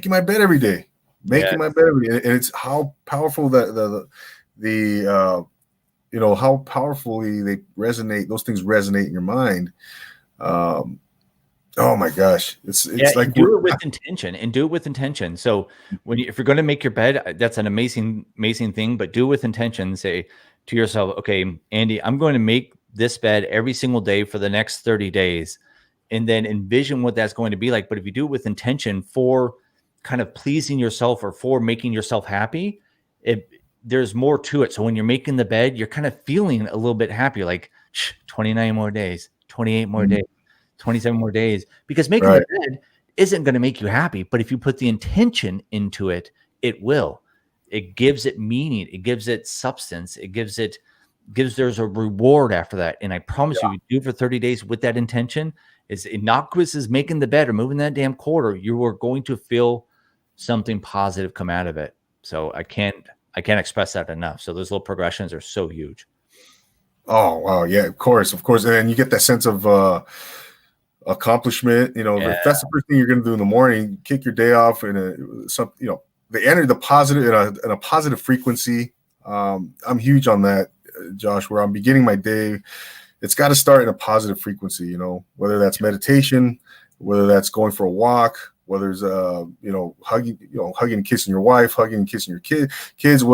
my bed every day, my bed every day, and it's how powerful that how powerfully they resonate. Those things resonate in your mind. Oh my gosh, it's like do it with intention and do it with intention. So if you're going to make your bed, that's an amazing thing, but do it with intention. Say to yourself, okay, Andy, I'm going to make this bed every single day for the next 30 days. And then envision what that's going to be like. But if you do it with intention for kind of pleasing yourself or for making yourself happy, there's more to it. So when you're making the bed, you're kind of feeling a little bit happy, like 29 more days, 28 more days, 27 more days, because making the bed isn't going to make you happy. But if you put the intention into it, it will. It gives it meaning. It gives it substance. There's a reward after that. And I promise you do for 30 days with that intention, as innocuous as making the bed or moving that damn quarter, you are going to feel something positive come out of it. So I can't express that enough. So those little progressions are so huge. Oh, wow. Yeah, of course. And you get that sense of accomplishment. If that's the first thing you're going to do in the morning, kick your day off in the positive in a positive frequency. I'm huge on that, Josh, where I'm beginning my day. It's got to start in a positive frequency, whether that's meditation, whether that's going for a walk, whether it's hugging and kissing your wife, hugging and kissing your kids,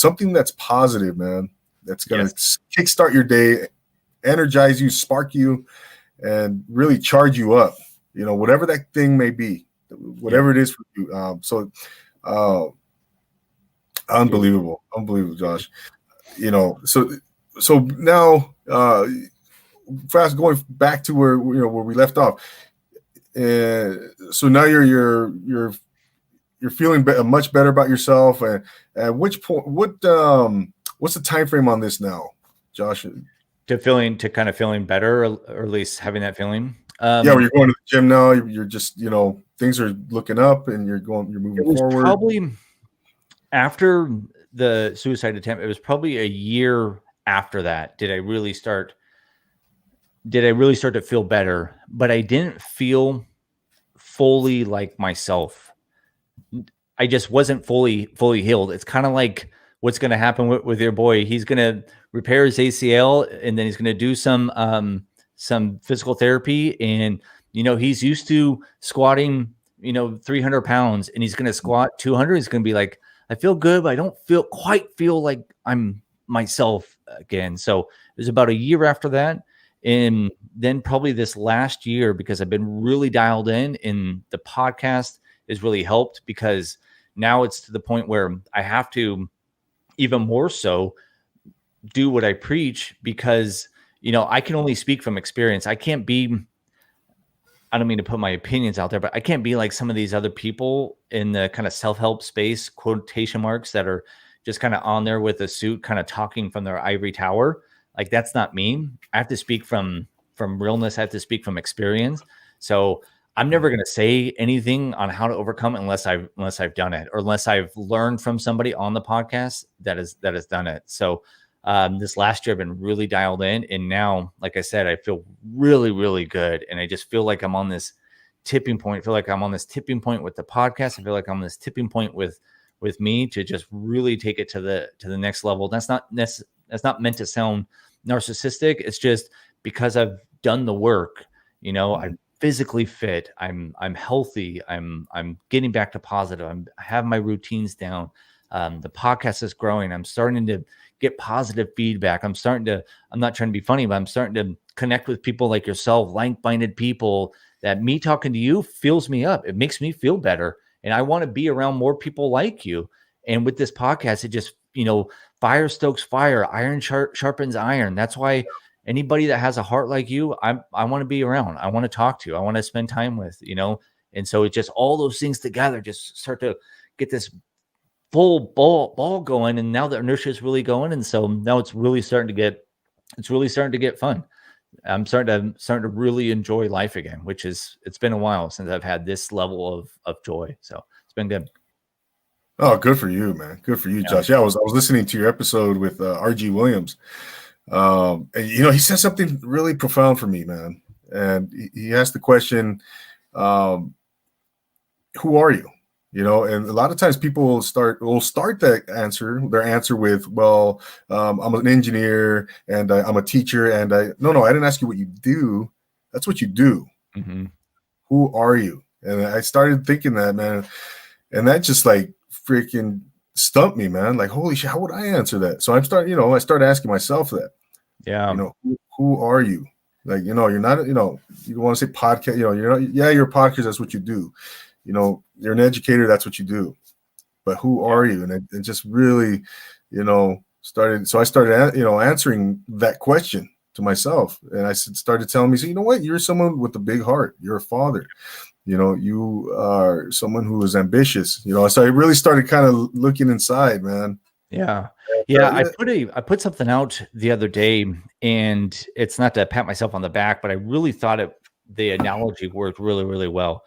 something that's positive, man, that's going to kickstart your day, energize you, spark you, and really charge you up, whatever that thing may be, whatever it is for you. Unbelievable, Josh. So now, fast going back to where we left off. So now you're feeling much better about yourself. And at which point, what's the time frame on this now, Josh? To kind of feeling better, or at least having that feeling. Where you're going to the gym now, you're just things are looking up, and you're moving forward. Probably after the suicide attempt, it was probably a year after that did I really start to feel better, but I didn't feel fully like myself. I just wasn't fully healed. It's kind of like what's going to happen with your boy. He's going to repair his ACL, and then he's going to do some physical therapy. And, he's used to squatting, 300 pounds, and he's going to squat 200. He's going to be like, I feel good, but I don't quite feel like I'm myself again. So it was about a year after that. And then probably this last year, because I've been really dialed in the podcast has really helped, because now it's to the point where I have to even more so do what I preach, because, I can only speak from experience. I don't mean to put my opinions out there, but I can't be like some of these other people in the kind of self-help space, quotation marks, that are just kind of on there with a suit, kind of talking from their ivory tower. Like, that's not me. I have to speak from from realness. I have to speak from experience. So I'm never going to say anything on how to overcome it unless I've done it, or unless I've learned from somebody on the podcast that has done it. So this last year I've been really dialed in, and now, like I said, I feel really, really good, and I just feel like I'm on this tipping point. I feel like I'm on this tipping point with the podcast. I feel like I'm on this tipping point with me to just really take it to the next level. That's not meant to sound narcissistic. It's just because I've done the work. I'm physically fit. I'm healthy. I'm getting back to positive. I have my routines down. The podcast is growing. I'm starting to get positive feedback. I'm not trying to be funny, but I'm starting to connect with people like yourself, like-minded people, that me talking to you fills me up. It makes me feel better. And I want to be around more people like you. And with this podcast, it just, fire stokes fire, iron sharpens iron. That's why anybody that has a heart like you, I want to be around. I want to talk to. I want to spend time with, And so it just, all those things together just start to get this full ball going. And now the inertia is really going. And so now it's really starting to get fun. I'm starting to really enjoy life again, it's been a while since I've had this level of joy. So it's been good. Oh, good for you, man. Good for you, Josh. Yeah, I was listening to your episode with R.G. Williams. And he said something really profound for me, man. And he asked the question, who are you? And a lot of times people will start their answer with, well, I'm an engineer and I'm a teacher, and I didn't ask you what you do. That's what you do. Mm-hmm. Who are you? And I started thinking that, man, and that just like freaking stumped me, man. Like, holy shit, how would I answer that? So I started asking myself that. Yeah. Who are you? Like, you're not, you don't want to say podcast, you're not, yeah, you're a podcast. That's what you do. You're an educator. That's what you do. But who are you? And it just really, started. So I started, answering that question to myself. And I started telling me, so, you know what? You're someone with a big heart. You're a father. You are someone who is ambitious. So I really started kind of looking inside, man. Yeah. Yeah. I put something out the other day, and it's not to pat myself on the back, but I really thought the analogy worked really, really well.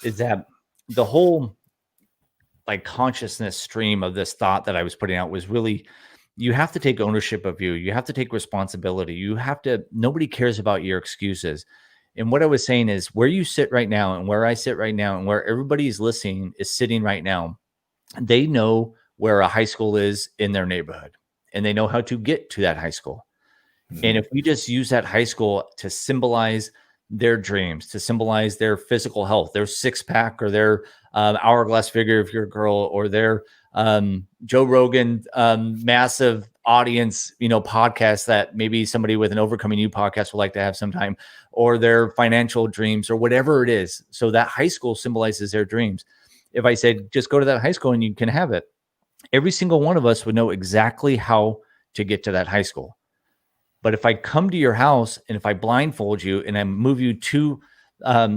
Is that the whole like consciousness stream of this thought that I was putting out was really, you have to take ownership of you. You have to take responsibility. Nobody cares about your excuses. And what I was saying is, where you sit right now and where I sit right now and where everybody is listening is sitting right now, they know where a high school is in their neighborhood, and they know how to get to that high school. Mm-hmm. And if we just use that high school to symbolize their dreams, to symbolize their physical health, their six-pack, or their hourglass figure if you're a girl, or their Joe Rogan massive audience, podcast that maybe somebody with an Overcoming You podcast would like to have sometime, or their financial dreams, or whatever it is. So that high school symbolizes their dreams. If I said, just go to that high school and you can have it, every single one of us would know exactly how to get to that high school. But if I come to your house and if I blindfold you and I move you 2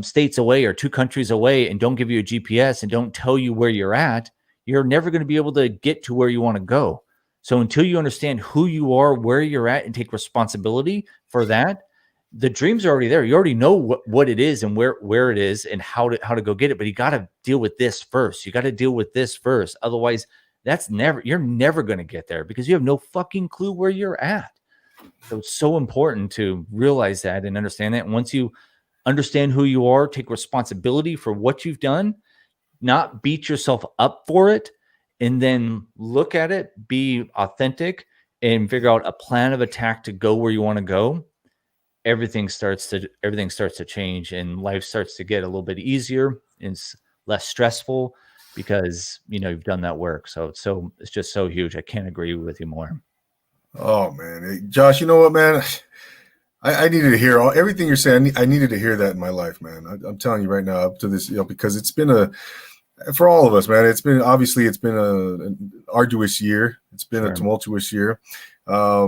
states away or 2 countries away and don't give you a GPS and don't tell you where you're at, you're never going to be able to get to where you want to go. So until you understand who you are, where you're at, and take responsibility for that, the dreams are already there. You already know what it is and where it is and how to go get it. But you got to deal with this first. You got to deal with this first. Otherwise, you're never going to get there, because you have no fucking clue where you're at. So it's so important to realize that and understand that. And once you understand who you are, take responsibility for what you've done, not beat yourself up for it, and then look at it, be authentic, and figure out a plan of attack to go where you want to go. Everything starts to change, and life starts to get a little bit easier and less stressful, because you've done that work. So it's just so huge. I can't agree with you more. Oh man, hey, Josh, you know what, man? I needed to hear everything you're saying. I needed to hear that in my life, man. I'm telling you right now, up to this, because it's been for all of us, man. It's been an arduous year. It's been a tumultuous year. I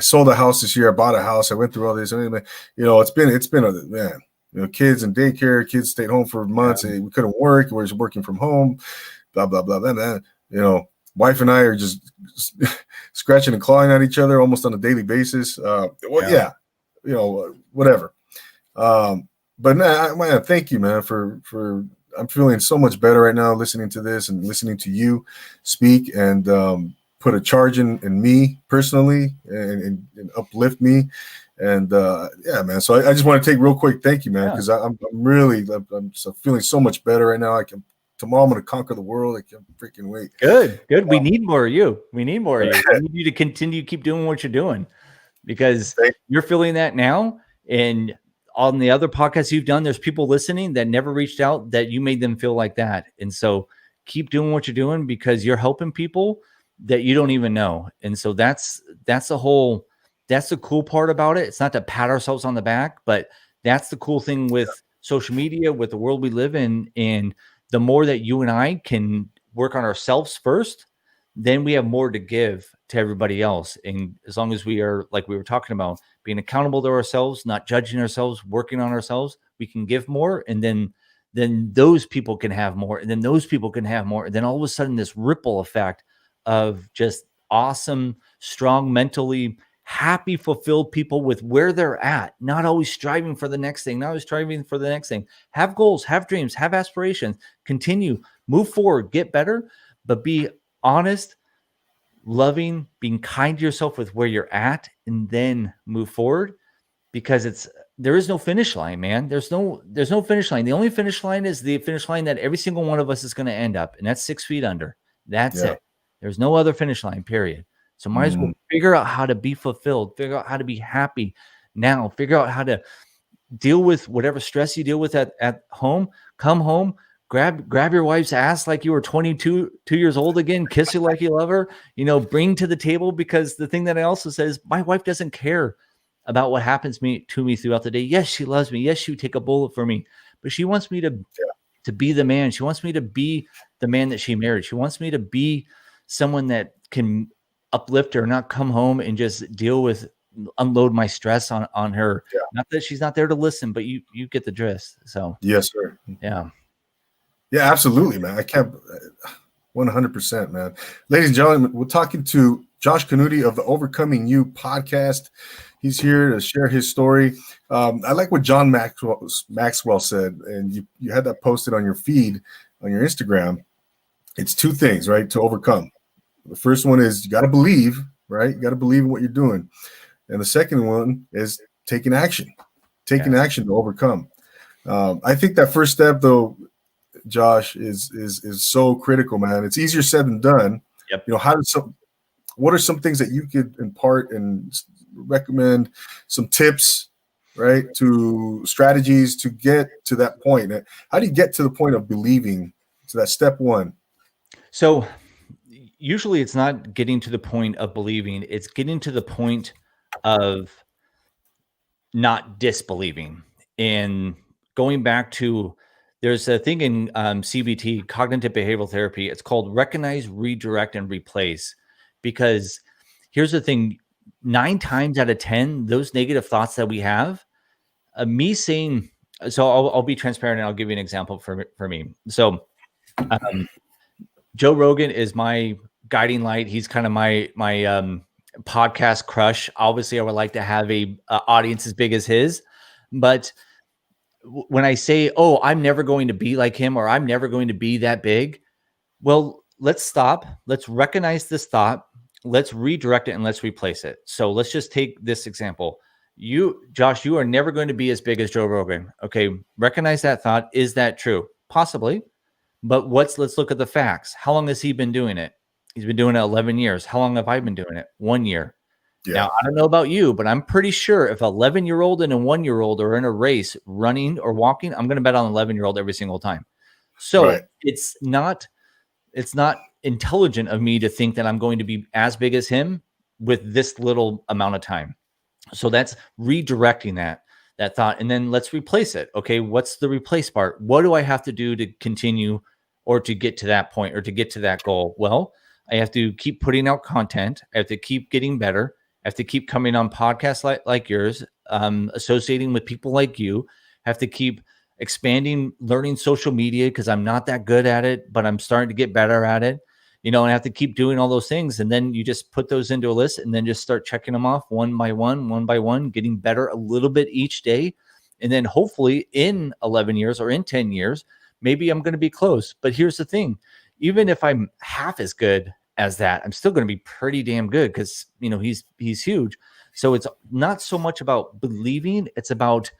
sold a house this year. I bought a house. I went through all this. It's been a man. Kids in daycare. Kids stayed home for months. Yeah. We couldn't work. We were just working from home. Blah blah blah. Then wife and I are just scratching and clawing at each other almost on a daily basis. Yeah. whatever. But man, thank you, man, for I'm feeling so much better right now listening to this and listening to you speak and put a charge in me personally and uplift me. And yeah, man. So I just want to take real quick. Thank you, man, because I'm really I'm feeling so much better right now. Tomorrow I'm going to conquer the world. I can't freaking wait. Good. We need more of you. We need more of you. We need you to continue keep doing what you're doing because you're feeling that now. And on the other podcasts you've done, there's people listening that never reached out that you made them feel like that. And so keep doing what you're doing because you're helping people that you don't even know. And so that's the cool part about it. It's not to pat ourselves on the back, but that's the cool thing with social media, with the world we live in. And the more that you and I can work on ourselves first, then we have more to give to everybody else. And as long as we are, like we were talking about, being accountable to ourselves, not judging ourselves, working on ourselves, we can give more. And then those people can have more. And then those people can have more. And then all of a sudden this ripple effect of just awesome, strong, mentally happy, fulfilled people with where they're at, not always striving for the next thing, not always striving for the next thing. Have goals, have dreams, have aspirations, continue, move forward, get better, but be honest, loving, being kind to yourself with where you're at, and then move forward because there is no finish line, man. There's no finish line. The only finish line is the finish line that every single one of us is going to end up, and that's 6 feet under. That's it. There's no other finish line, period. So might as well figure out how to be fulfilled, figure out how to be happy now, figure out how to deal with whatever stress you deal with at home. Come home, grab your wife's ass like you were 22 years old again, kiss her like you love her, bring to the table, because the thing that I also say is my wife doesn't care about what happens to me throughout the day. Yes, she loves me. Yes, she would take a bullet for me, but she wants me to be the man. She wants me to be the man that she married. She wants me to be someone that can uplift her, not come home and just unload my stress on her. Yeah. Not that she's not there to listen, but you get the gist. So yes, sir. Yeah, absolutely, man. I can't 100%, man. Ladies and gentlemen, we're talking to Josh Knutti of the Overcoming You podcast. He's here to share his story. I like what John Maxwell said, and you had that posted on your feed on your Instagram. It's two things, right, to overcome. The first one is you got to believe, right? You got to believe in what you're doing. And the second one is taking action to overcome. I think that first step, though, Josh, is so critical, man. It's easier said than done. Yep. What are some things that you could impart and recommend, some tips, right, to strategies to get to that point? How do you get to the point of believing, to that step one? So usually it's not getting to the point of believing, it's getting to the point of not disbelieving. And going back to, there's a thing in CBT, cognitive behavioral therapy. It's called recognize, redirect, and replace. Because here's the thing, 9 times out of 10, those negative thoughts that we have, me saying, so I'll be transparent and I'll give you an example for me. So Joe Rogan is my guiding light. He's kind of my podcast crush. Obviously, I would like to have a audience as big as his, but when I say, "Oh, I'm never going to be like him," or "I'm never going to be that big," well, let's stop. Let's recognize this thought. Let's redirect it and let's replace it. So let's just take this example. Josh, you are never going to be as big as Joe Rogan. Okay, recognize that thought. Is that true? Possibly. But let's look at the facts. How long has he been doing it? He's been doing it 11 years. How long have I been doing it? 1 year. Yeah. Now, I don't know about you, but I'm pretty sure if 11-year-old and a 1-year-old are in a race running or walking, I'm going to bet on 11-year-old every single time. So right. It's not intelligent of me to think that I'm going to be as big as him with this little amount of time. So that's redirecting that thought. And then let's replace it. Okay, what's the replace part? What do I have to do to continue or to get to that point or to get to that goal? Well, I have to keep putting out content. I have to keep getting better. I have to keep coming on podcasts like yours, associating with people like you. I have to keep expanding, learning social media because I'm not that good at it, but I'm starting to get better at it. and I have to keep doing all those things. And then you just put those into a list and then just start checking them off one by one, getting better a little bit each day. And then hopefully in 11 years or in 10 years, maybe I'm going to be close. But here's the thing, even if I'm half as good as that, I'm still going to be pretty damn good because, he's huge. So it's not so much about believing, it's about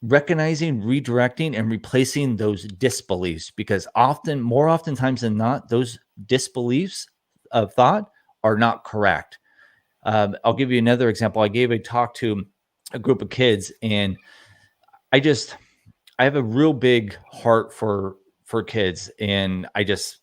recognizing, redirecting, and replacing those disbeliefs, because more oftentimes than not, those disbeliefs of thought are not correct. I'll give you another example. I gave a talk to a group of kids, and I have a real big heart for kids, and I just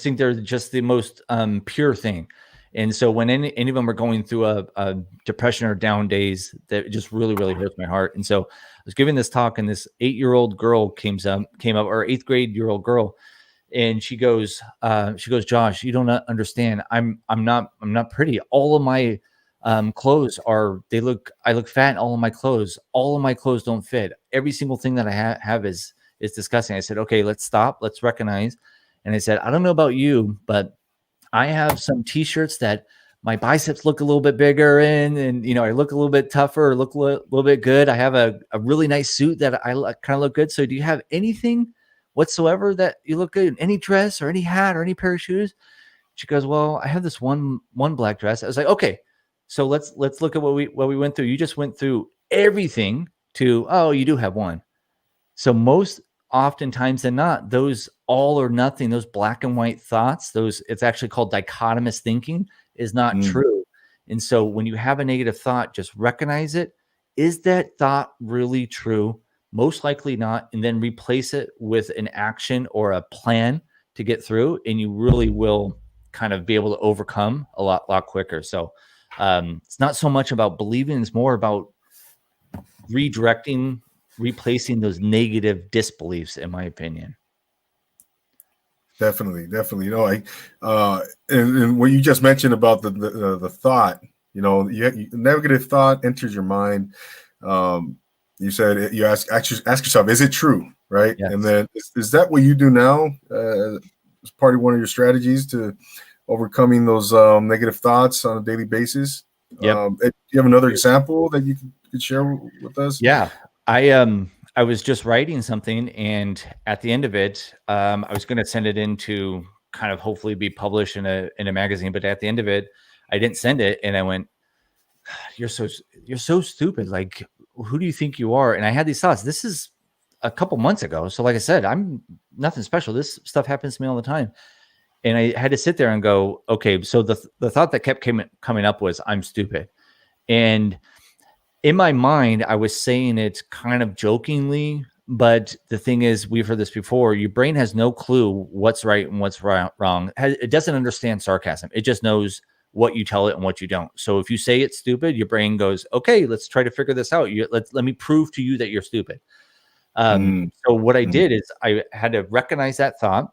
think they're just the most pure thing. And so when any of them are going through a depression or down days, that just really, really hurts my heart. And so I was giving this talk, and this 8-year-old girl came up, or 8th grade year old girl. And she goes, Josh, you don't understand. I'm not pretty. All of my clothes I look fat in all of my clothes. All of my clothes don't fit. Every single thing that I have is disgusting. I said, okay, let's stop. Let's recognize. And I said, I don't know about you, but I have some t-shirts that my biceps look a little bit bigger in, and I look a little bit tougher, look a little bit good. I have a really nice suit that I kind of look good. So do you have anything whatsoever that you look good in? Any dress or any hat or any pair of shoes? She goes, well, I have this one black dress. I was like, okay, so let's look at what we went through. You just went through everything to, oh, you do have one. So most oftentimes than not, those all or nothing, those black and white thoughts, it's actually called dichotomous thinking, is not true. And so when you have a negative thought, just recognize it. Is that thought really true? Most likely not. And then replace it with an action or a plan to get through, and you really will kind of be able to overcome a lot quicker. So it's not so much about believing, it's more about redirecting, replacing those negative disbeliefs, in my opinion. Definitely. And what you just mentioned about the thought, negative thought enters your mind. You said you ask yourself, is it true? Right. Yes. And then is that what you do now as part of one of your strategies to overcoming those negative thoughts on a daily basis? Yep. Do you have another example that you could share with us? Yeah. I was just writing something, and at the end of it, I was going to send it in to kind of hopefully be published in a magazine. But at the end of it, I didn't send it, and I went, "You're so stupid. Like, who do you think you are?" And I had these thoughts. This is a couple months ago, so like I said, I'm nothing special. This stuff happens to me all the time, and I had to sit there and go, "Okay." So the thought that kept coming up was, "I'm stupid," and in my mind, I was saying it kind of jokingly, but the thing is, we've heard this before. Your brain has no clue what's right and what's wrong. It doesn't understand sarcasm. It just knows what you tell it and what you don't. So if you say it's stupid, your brain goes, okay, let's try to figure this out. Let me prove to you that you're stupid. So what I did is I had to recognize that thought.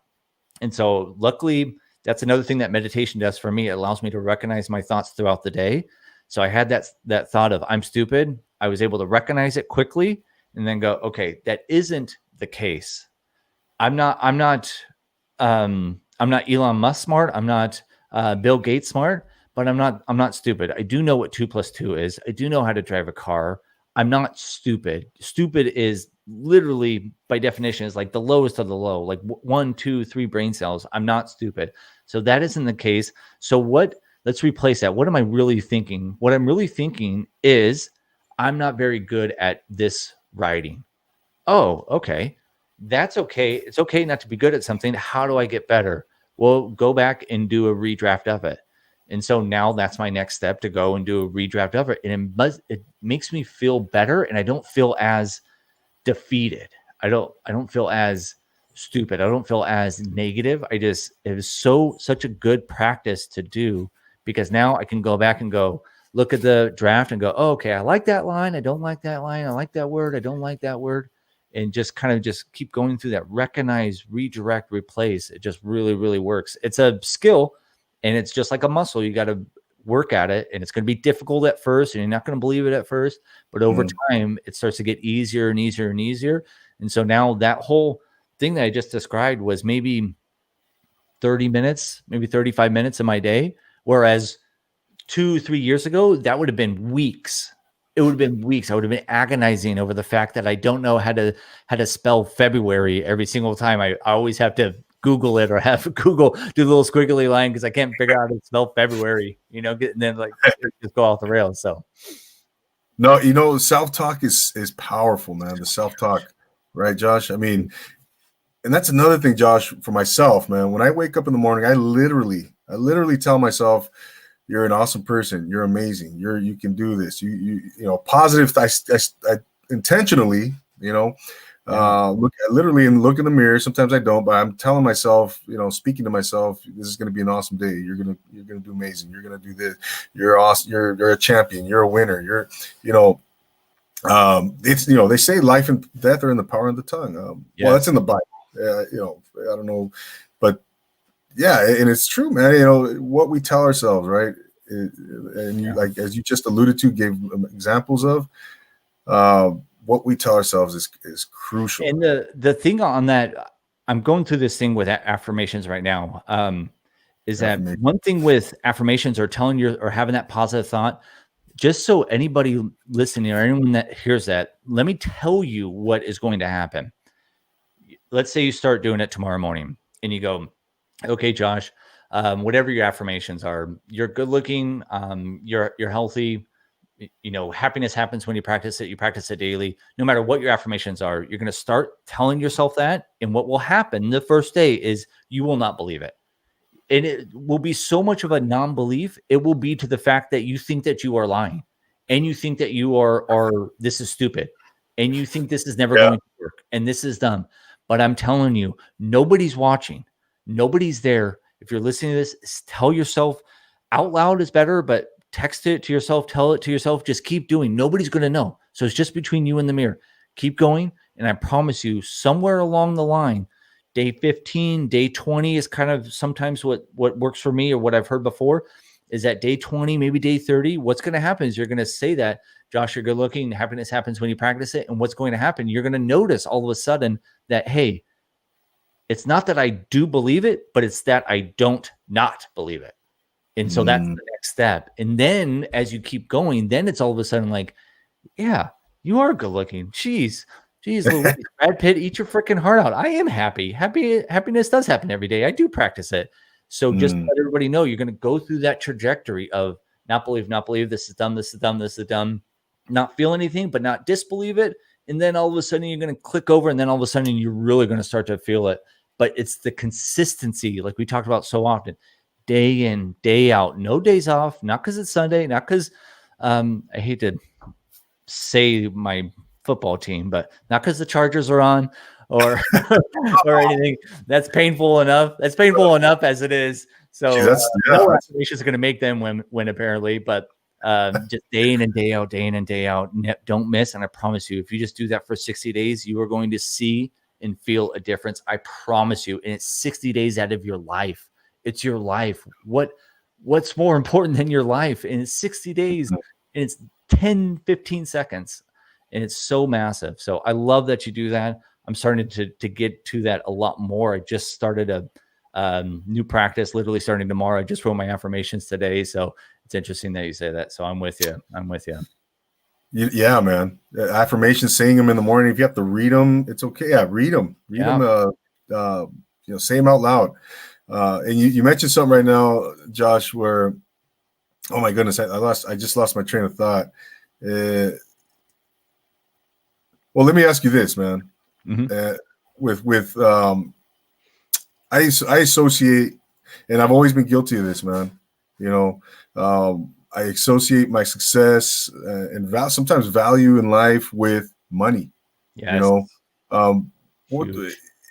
And so luckily, that's another thing that meditation does for me. It allows me to recognize my thoughts throughout the day. So I had that thought of I'm stupid. I was able to recognize it quickly and then go, okay, that isn't the case. I'm not Elon Musk smart. I'm not Bill Gates smart, but I'm not stupid. I do know what 2 + 2 is. I do know how to drive a car. I'm not stupid. Stupid is literally by definition is like the lowest of the low, like 1, 2, 3 brain cells. I'm not stupid. So that isn't the case. So let's replace that. What am I really thinking? What I'm really thinking is I'm not very good at this writing. Oh, okay. That's okay. It's okay not to be good at something. How do I get better? Well, go back and do a redraft of it. And so now that's my next step, to go and do a redraft of it. And it makes me feel better, and I don't feel as defeated. I don't feel as stupid. I don't feel as negative. It was such a good practice to do, because now I can go back and go look at the draft and go, oh, okay, I like that line. I don't like that line. I like that word. I don't like that word. And just kind of just keep going through that, recognize, redirect, replace. It just really, really works. It's a skill, and it's just like a muscle. You got to work at it, and it's going to be difficult at first, and you're not going to believe it at first, but over time it starts to get easier and easier and easier. And so now that whole thing that I just described was maybe 30 minutes, maybe 35 minutes of my day. Whereas 2-3 years ago, that would have been weeks. It would have been weeks. I would have been agonizing over the fact that I don't know how to spell February every single time. I always have to Google it or have Google do the little squiggly line because I can't figure out how to spell February, and then like just go off the rails. So No, self-talk is powerful, man. The self-talk, right, Josh? I mean, and that's another thing, Josh, for myself, man. When I wake up in the morning, I literally tell myself, you're an awesome person. You're amazing. You can do this. You positive. I intentionally, look in the mirror. Sometimes I don't, but I'm telling myself, speaking to myself, this is going to be an awesome day. You're gonna do amazing. You're gonna do this. You're awesome. You're a champion. You're a winner. It's they say life and death are in the power of the tongue. Well, that's in the Bible. I don't know, but yeah, and it's true, man. What we tell ourselves, right? And you, like as you just alluded to, gave examples of what we tell ourselves is crucial. And the thing on that, I'm going through this thing with affirmations right now. Is that one thing with affirmations or or having that positive thought? Just so anybody listening or anyone that hears that, let me tell you what is going to happen. Let's say you start doing it tomorrow morning and you go, okay, Josh, whatever your affirmations are, you're good looking, you're healthy, happiness happens when you practice it. You practice it daily. No matter what your affirmations are, you're going to start telling yourself that. And what will happen the first day is you will not believe it. And it will be so much of a non-belief. It will be to the fact that you think that you are lying and you think that you are this is stupid and you think this is never going to work and this is dumb. But I'm telling you, nobody's watching. Nobody's there. If you're listening to this, tell yourself out loud is better, but text it to yourself, tell it to yourself, just keep doing. Nobody's going to know. So it's just between you and the mirror. Keep going. And I promise you, somewhere along the line, day 15, day 20 is kind of sometimes what works for me or what I've heard before is that day 20, maybe day 30, what's going to happen is you're going to say that, Josh, you're good looking. Happiness happens when you practice it. And what's going to happen? You're going to notice all of a sudden that, hey, it's not that I do believe it, but it's that I don't not believe it. And so that's the next step. And then as you keep going, then it's all of a sudden like, yeah, you are good looking. Jeez, Louise, Brad Pitt, eat your freaking heart out. I am happy. Happiness does happen every day. I do practice it. So just let everybody know you're going to go through that trajectory of not believe, this is dumb, this is dumb, this is dumb, not feel anything, but not disbelieve it. And then all of a sudden you're going to click over and then all of a sudden you're really going to start to feel it. But it's the consistency, like we talked about so often, day in, day out, no days off, not because it's Sunday, not because I hate to say my football team, but not because the Chargers are on or or anything. That's painful enough. That's painful enough as it is. So no affirmations are going to make them win apparently, but just day in and day out, don't miss. And I promise you, if you just do that for 60 days, you are going to see and feel a difference. I promise you. And it's 60 days out of your life. It's your life. What's more important than your life? And it's 60 days and it's 10, 15 seconds. And it's so massive. So I love that you do that. I'm starting to get to that a lot more. I just started a new practice, literally starting tomorrow. I just wrote my affirmations today. So it's interesting that you say that. So I'm with you. Yeah, man. Affirmations, saying them in the morning. If you have to read them, it's okay. Yeah, read them. Say them out loud. And you mentioned something right now, Josh, where, oh my goodness, I just lost my train of thought. Well, let me ask you this, man. I associate, and I've always been guilty of this, man. I associate my success and sometimes value in life with money. Yes. In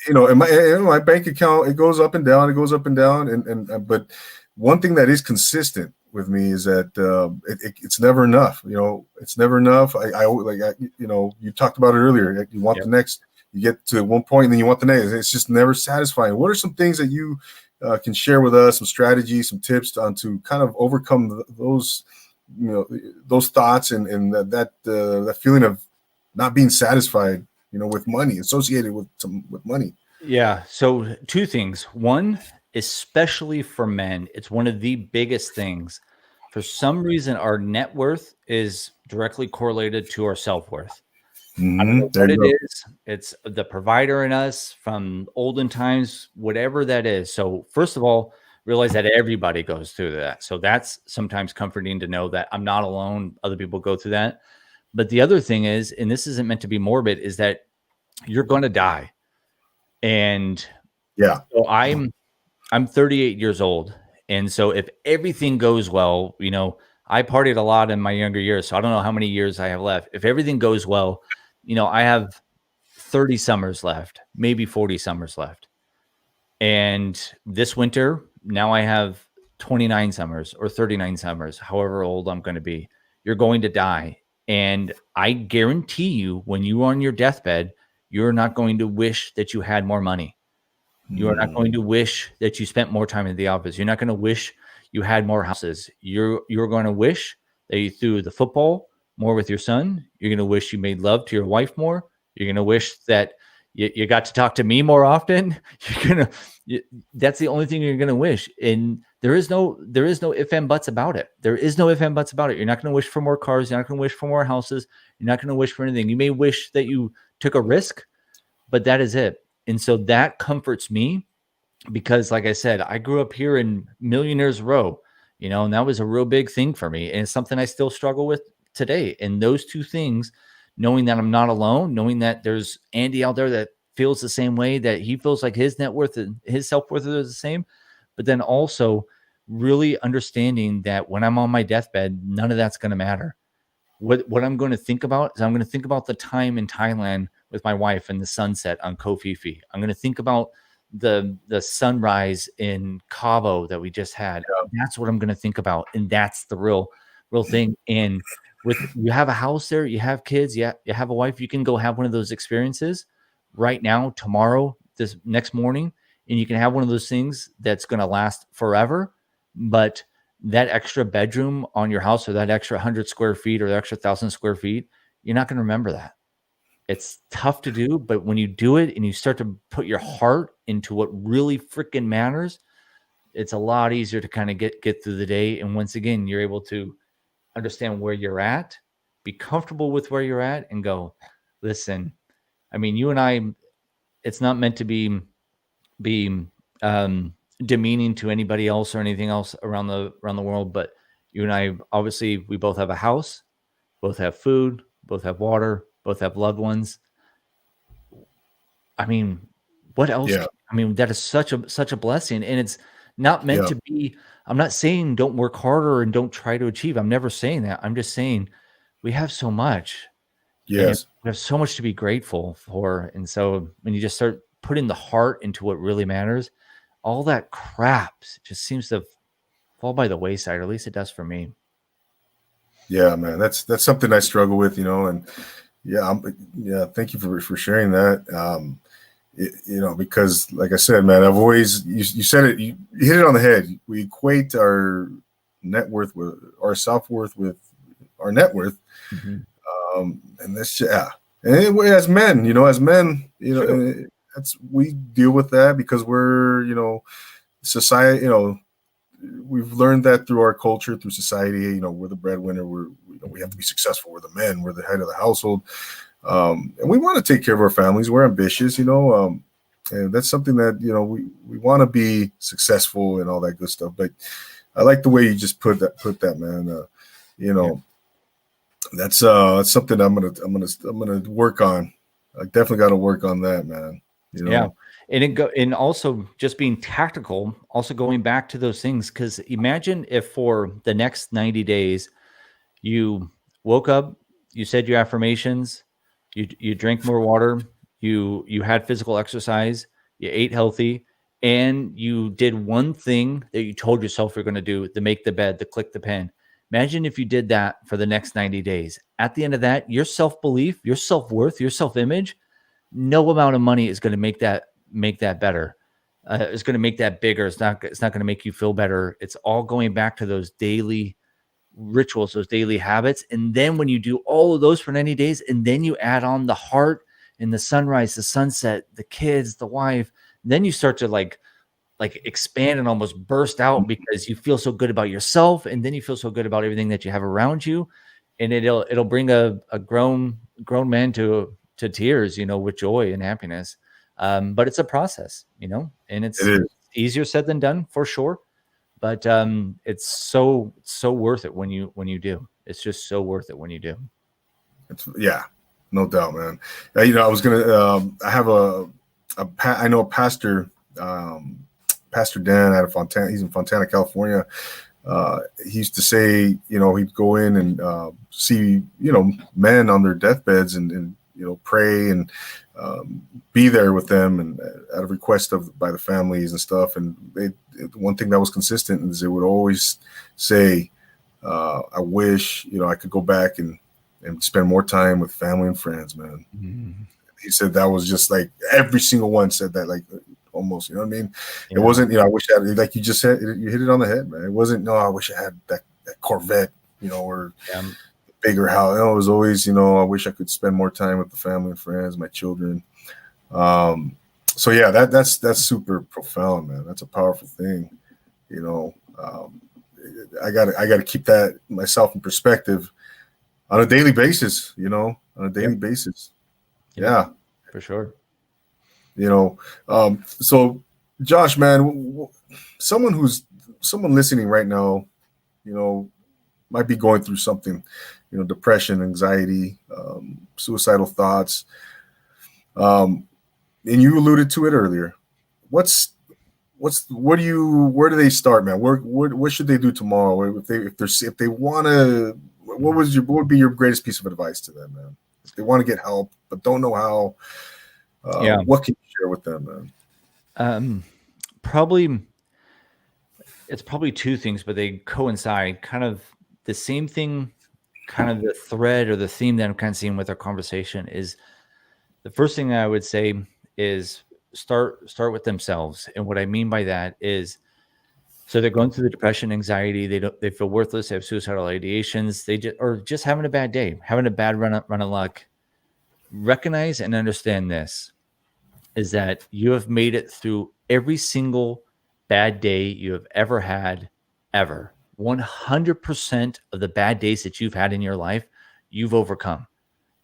my bank account, it goes up and down. But one thing that is consistent with me is that it's never enough. It's never enough. You talked about it earlier. You want the next. You get to one point and then you want the next. It's just never satisfying. What are some things that you can share with us? Some strategies, some tips to kind of overcome those thoughts and that feeling of not being satisfied, with money associated with money. Yeah. So two things. One, especially for men, it's one of the biggest things. For some reason, our net worth is directly correlated to our self-worth. I don't know There what you it go. is. It's the provider in us from olden times, whatever that is. So first of all, realize that everybody goes through that. So that's sometimes comforting to know that I'm not alone. Other people go through that. But the other thing is, and this isn't meant to be morbid, is that you're going to die. And Yeah. so I'm 38 years old. And so if everything goes well, I partied a lot in my younger years, so I don't know how many years I have left. If everything goes well, I have 30 summers left, maybe 40 summers left. And this winter, now I have 29 summers or 39 summers, however old I'm going to be. You're going to die. And I guarantee you, when you are on your deathbed, you're not going to wish that you had more money. You are not going to wish that you spent more time in the office. You're not going to wish you had more houses. You're going to wish that you threw the football more with your son. You're going to wish you made love to your wife more. You're going to wish that you got to talk to me more often. That's the only thing you're going to wish. And there is no if and buts about it. There is no if and buts about it. You're not going to wish for more cars. You're not going to wish for more houses. You're not going to wish for anything. You may wish that you took a risk, but that is it. And so that comforts me because, like I said, I grew up here in Millionaires Row, and that was a real big thing for me. And it's something I still struggle with today. And those two things, knowing that I'm not alone, knowing that there's Andy out there that feels the same way, that he feels like his net worth and his self-worth is the same, but then also really understanding that when I'm on my deathbed, none of that's going to matter. What I'm going to think about is I'm going to think about the time in Thailand with my wife and the sunset on Koh Phi Phi. I'm going to think about the sunrise in Cabo that we just had. That's what I'm going to think about, and that's the real thing. And with you have a house there, you have kids, you have a wife, you can go have one of those experiences right now, tomorrow, this next morning, and you can have one of those things that's going to last forever. But that extra bedroom on your house, or that extra 100 square feet, or the extra 1,000 square feet, you're not going to remember that. It's tough to do, but when you do it and you start to put your heart into what really freaking matters, it's a lot easier to kind of get through the day. And once again, you're able to understand where you're at, be comfortable with where you're at, and go, listen, I mean, you and I, it's not meant to be demeaning to anybody else or anything else around the world, but you and I, obviously, we both have a house, both have food, both have water, both have loved ones. I mean, what else? Yeah. I mean, that is such a blessing, and it's not meant to be. I'm not saying don't work harder and don't try to achieve. I'm never saying that. I'm just saying we have so much, and Yes. we have so much to be grateful for. And so when you just start putting the heart into what really matters, all that crap just seems to fall by the wayside, or at least it does for me. Yeah, man. That's something I struggle with, and thank you for sharing that. Because like I said, man, I've always, you said it, you hit it on the head. We equate our net worth with our self-worth with our net worth. And that's, and as men, Sure. that's, we deal with that because we're, society, we've learned that through our culture, through society. We're the breadwinner. We have to be successful. We're the men. We're the head of the household, and we want to take care of our families. We're ambitious, and that's something that we want to be successful and all that good stuff. But I like the way you just put that, man. That's something I'm gonna work on. I definitely got to work on that, man. Yeah. And also just being tactical, also going back to those things. Because imagine if for the next 90 days, you woke up, you said your affirmations, you drank more water, you had physical exercise, you ate healthy, and you did one thing that you told yourself you're going to do, to make the bed, to click the pen. Imagine if you did that for the next 90 days. At the end of that, your self-belief, your self-worth, your self-image, no amount of money is going to make that better. It's going to make that bigger. It's not going to make you feel better. It's all going back to those daily rituals, those daily habits. And then when you do all of those for 90 days, and then you add on the heart and the sunrise, the sunset, the kids, the wife, then you start to like like expand and almost burst out because you feel so good about yourself, and then you feel so good about everything that you have around you, and it'll bring a grown man to tears, with joy and happiness. But it's a process, and It it's is. easier said than done for sure. But it's so worth it when you do. It's just so worth it when you do. Yeah, no doubt, man. I was gonna. I have I know a pastor, Pastor Dan out of Fontana. He's in Fontana, California. He used to say, he'd go in and see, men on their deathbeds and pray and be there with them and at a request by the families and stuff. And one thing that was consistent is they would always say, I wish, I could go back and spend more time with family and friends, man. Mm-hmm. He said that was just like every single one said that, like almost, you know what I mean? Yeah. It wasn't, I wish I had, like you just said, you hit it on the head, man. It wasn't, no, I wish I had that Corvette, or bigger house. It was always, I wish I could spend more time with the family and friends, my children. So yeah, that's super profound, man. That's a powerful thing. I gotta keep that myself in perspective on a daily basis, on a daily basis. Yeah, for sure. So Josh, man, someone listening right now, might be going through something, depression, anxiety, suicidal thoughts. And you alluded to it earlier. Where do they start, man? What should they do tomorrow? If they want to, what would be your greatest piece of advice to them, man? If they want to get help but don't know how, what can you share with them, man? It's probably two things, but they coincide. Kind of the same thing, kind of the thread or the theme that I'm kind of seeing with our conversation is the first thing I would say is start with themselves. And what I mean by that is, so they're going through the depression, anxiety, they feel worthless, they have suicidal ideations, or just having a bad day, having a bad run of luck. Recognize and understand this is that you have made it through every single bad day you have ever had, ever. 100% of the bad days that you've had in your life, you've overcome.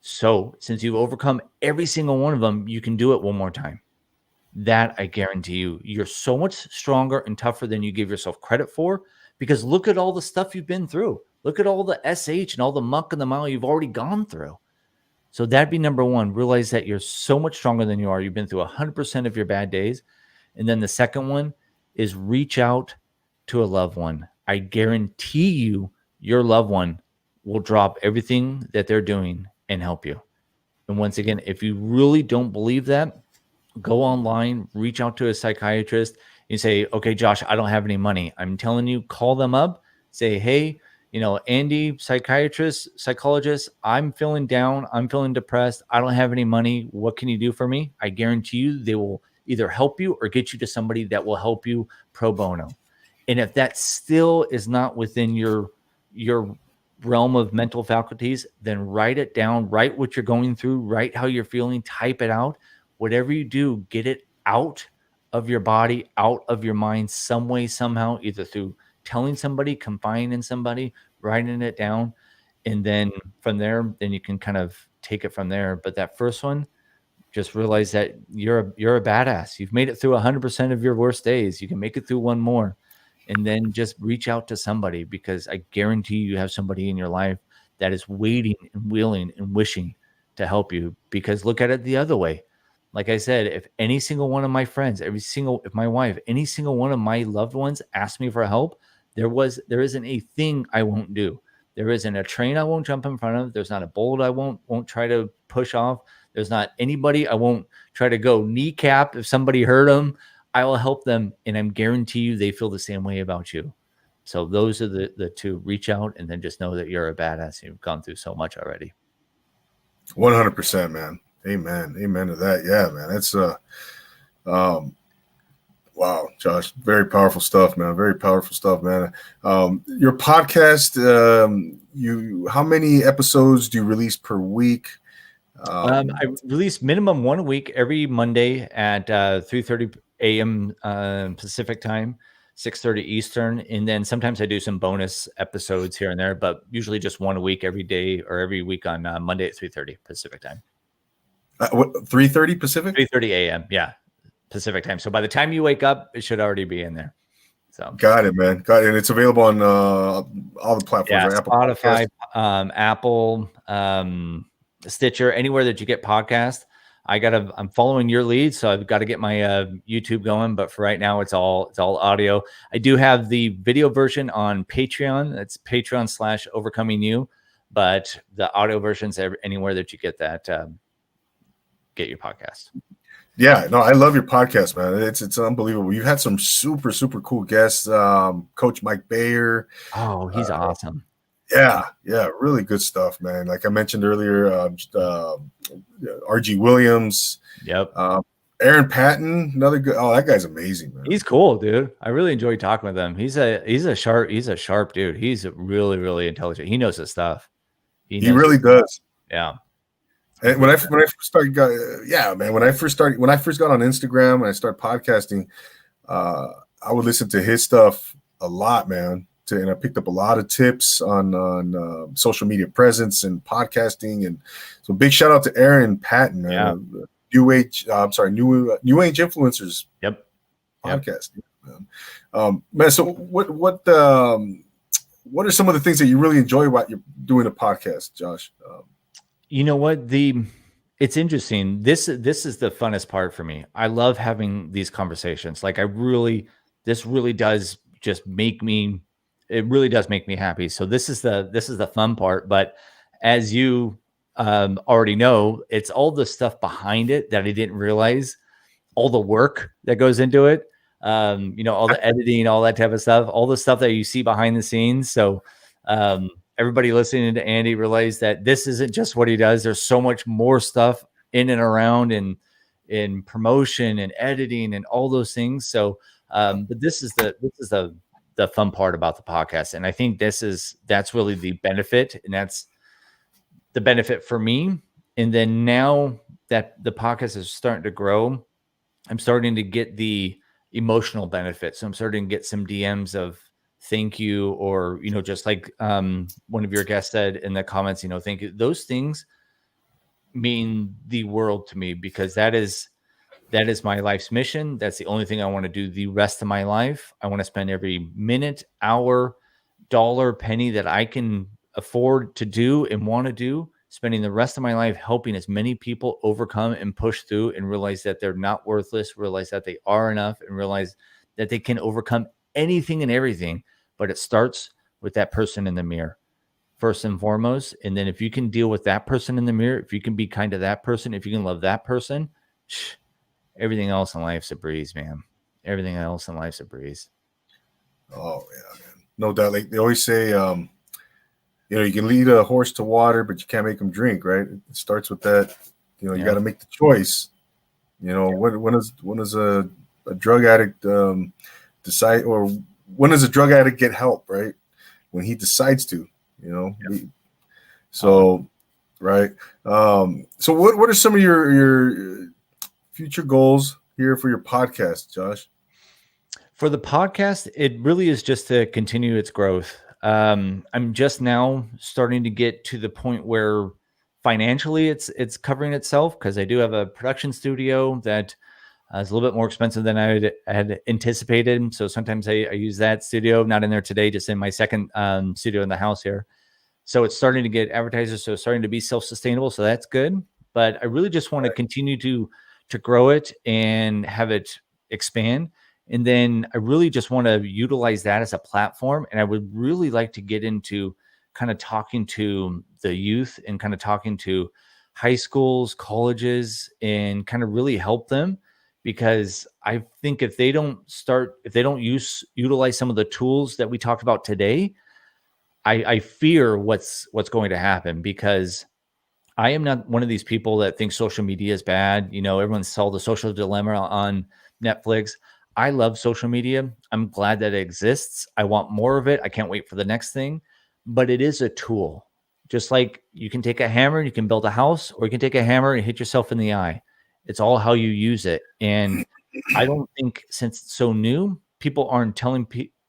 So since you've overcome every single one of them, you can do it one more time. That I guarantee you, you're so much stronger and tougher than you give yourself credit for, because look at all the stuff you've been through. Look at all the SH and all the muck and the mile you've already gone through. So that'd be number one. Realize that you're so much stronger than you are. You've been through 100% of your bad days. And then the second one is reach out to a loved one. I guarantee you, your loved one will drop everything that they're doing and help you. And once again, if you really don't believe that, go online, reach out to a psychiatrist. You say, okay, Josh, I don't have any money. I'm telling you, call them up, say, hey, Andy, psychologist, I'm feeling down. I'm feeling depressed. I don't have any money. What can you do for me? I guarantee you they will either help you or get you to somebody that will help you pro bono. And if that still is not within your realm of mental faculties, then write it down, write what you're going through, write how you're feeling, type it out. Whatever you do, get it out of your body, out of your mind, some way, somehow, either through telling somebody, confiding in somebody, writing it down. And then from there, then you can kind of take it from there. But that first one, just realize that you're a badass. You've made it through 100% of your worst days. You can make it through one more. And then just reach out to somebody, because I guarantee you have somebody in your life that is waiting and willing and wishing to help you. Because look at it the other way. Like I said, if any single one of my friends, if my wife, any single one of my loved ones asked me for help, there isn't a thing I won't do. There isn't a train I won't jump in front of. There's not a bolt I won't try to push off. There's not anybody I won't try to go kneecap if somebody hurt them. I will help them, and I'm guarantee you they feel the same way about you. So those are the two. Reach out, and then just know that you're a badass. You've gone through so much already. 100%, man. Amen to that. Yeah, man. That's wow, Josh, very powerful stuff, man. Very powerful stuff, man. Your podcast, how many episodes do you release per week? I release minimum 1 a week every Monday at 3:30 a.m. Pacific time, 6:30 Eastern, and then sometimes I do some bonus episodes here and there, but usually just one a week, every day or every week on Monday at 3:30 Pacific time. What 3:30 Pacific? 3:30 a.m. Yeah, Pacific time. So by the time you wake up, it should already be in there. So got it, man. Got it. And it's available on all the platforms, yeah, right? Apple Spotify, Podcasts. Apple, Stitcher, anywhere that you get podcasts. I'm following your lead, so I've got to get my YouTube going. But for right now, it's all audio. I do have the video version on Patreon. That's Patreon/Overcoming You. But the audio version's anywhere that you get that get your podcast. Yeah, no, I love your podcast, man. It's unbelievable. You've had some super cool guests. Coach Mike Bayer. Oh, he's awesome. Yeah, really good stuff, man. Like I mentioned earlier, RG Williams. Yep. Aaron Patton, another good. Oh, that guy's amazing, man. He's cool, dude. I really enjoy talking with him. He's a sharp dude. He's really intelligent. He knows his stuff. He really does. Yeah. And when I first started, when I first got on Instagram and I started podcasting, I would listen to his stuff a lot, man. And I picked up a lot of tips on social media presence and podcasting. And so, big shout out to Aaron Patton, man. Yeah. New Age Influencers. Yep. Podcast, man. So what are some of the things that you really enjoy about you doing a podcast, Josh? You know what? It's interesting. This is the funnest part for me. I love having these conversations. Like this really does just make me. It really does make me happy. So this is the fun part. But as you already know, it's all the stuff behind it that I didn't realize. All the work that goes into it. All the editing, all that type of stuff. All the stuff that you see behind the scenes. So. Everybody listening to Andy realize that this isn't just what he does. There's so much more stuff in and around and in promotion and editing and all those things. So, but this is the fun part about the podcast. And I think that's really the benefit, and that's the benefit for me. And then now that the podcast is starting to grow, I'm starting to get the emotional benefit. So I'm starting to get some DMs of, thank you, or just like one of your guests said in the comments, thank you. Those things mean the world to me, because that is my life's mission. That's the only thing I want to do the rest of my life. I want to spend every minute, hour, dollar, penny that I can afford to do and want to do, spending the rest of my life helping as many people overcome and push through and realize that they're not worthless, realize that they are enough, and realize that they can overcome anything and everything. But it starts with that person in the mirror first and foremost. And then if you can deal with that person in the mirror, if you can be kind to that person, if you can love that person, everything else in life's a breeze, man. Everything else in life's a breeze. Oh yeah, man. No doubt. Like they always say, you can lead a horse to water, but you can't make him drink, right? It starts with that. You got to make the choice. When does a drug addict decide, or when does a drug addict get help, right? When he decides to, right. So what are some of your future goals here for your podcast, Josh? For the podcast, it really is just to continue its growth. I'm just now starting to get to the point where financially it's covering itself, because I do have a production studio that is a little bit more expensive than I had anticipated. So sometimes I use that studio, not in there today, just in my second studio in the house here. So it's starting to get advertisers. So it's starting to be self-sustainable. So that's good. But I really just want to continue to grow it and have it expand. And then I really just want to utilize that as a platform. And I would really like to get into kind of talking to the youth and kind of talking to high schools, colleges, and kind of really help them. Because I think if they don't utilize some of the tools that we talked about today, I fear what's going to happen, because I am not one of these people that thinks social media is bad. Everyone saw The Social Dilemma on Netflix. I love social media. I'm glad that it exists. I want more of it. I can't wait for the next thing. But it is a tool. Just like you can take a hammer and you can build a house, or you can take a hammer and hit yourself in the eye. It's all how you use it. And I don't think, since it's so new, people aren't telling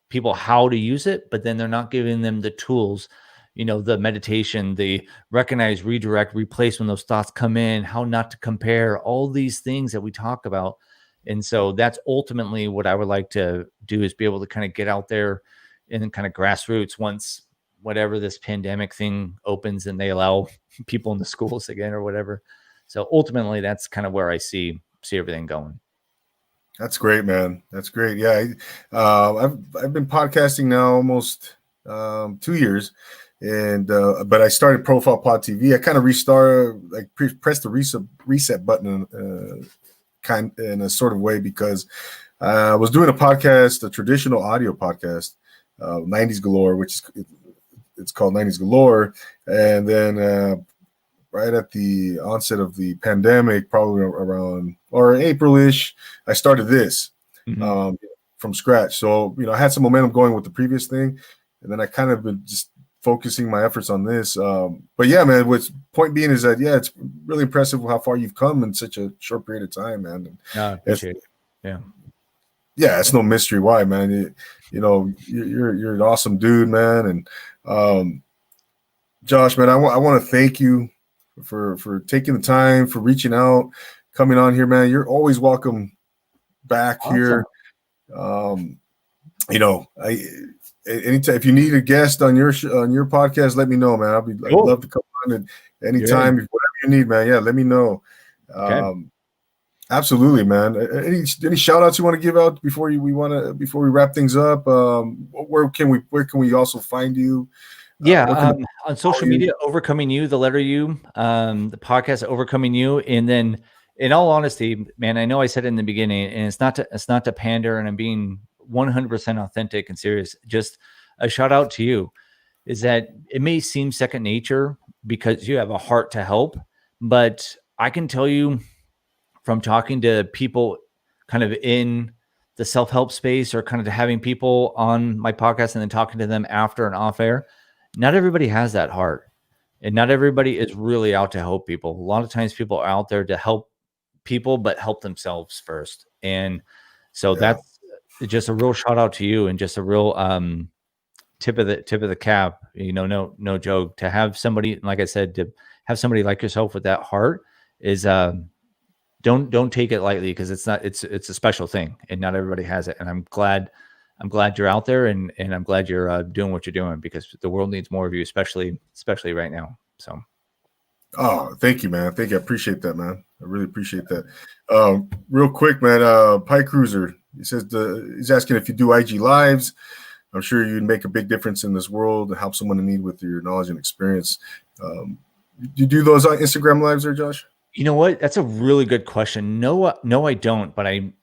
people how to use it, but then they're not giving them the tools, the meditation, the recognize, redirect, replace when those thoughts come in, how not to compare, all these things that we talk about. And so that's ultimately what I would like to do, is be able to kind of get out there and then kind of grassroots once whatever this pandemic thing opens and they allow people in the schools again or whatever. So ultimately that's kind of where I see everything going. That's great, man. That's great. Yeah, I've been podcasting now almost 2 years, and but I started Profile Pod TV. I kind of restarted, like pressed the reset button, kind in a sort of way, because I was doing a podcast, a traditional audio podcast, 90s Galore, which is it's called 90s Galore, and then right at the onset of the pandemic, probably around or April-ish, I started this from scratch. So, I had some momentum going with the previous thing, and then I kind of been just focusing my efforts on this. But yeah, man, what's point being is that, yeah, it's really impressive how far you've come in such a short period of time, man. I appreciate it. Yeah. Yeah, it's no mystery why, man. You're an awesome dude, man. And Josh, man, I want to thank you for taking the time, for reaching out, coming on here, man. You're always welcome back here. Anytime, if you need a guest on your podcast, let me know, man. I'd love to come on at anytime, whatever you need, man. Yeah, let me know. Okay. Absolutely, man. Any shout outs you want to give out before we wrap things up? Where can we also find you? Yeah, on social media, Overcoming You, the letter U, the podcast Overcoming You, and then, in all honesty, man, I know I said it in the beginning, and it's not to pander, and I'm being 100% authentic and serious. Just a shout out to you, is that it may seem second nature because you have a heart to help, but I can tell you from talking to people kind of in the self-help space, or kind of having people on my podcast and then talking to them after and off air, not everybody has that heart, and not everybody is really out to help people. A lot of times people are out there to help people, but help themselves first. And so that's just a real shout out to you, and just a real tip of the cap, no joke, to have somebody, like I said, to have somebody like yourself with that heart is, don't take it lightly, because it's a special thing, and not everybody has it. And I'm glad you're out there, and I'm glad you're doing what you're doing, because the world needs more of you, especially right now. So. Oh, thank you, man. Thank you. I appreciate that, man. I really appreciate that. Real quick, man, Pie Cruiser, he says he's asking if you do IG lives. I'm sure you'd make a big difference in this world and help someone in need with your knowledge and experience. Do you do those on Instagram lives there, Josh? You know what? That's a really good question. No, I don't, but I'm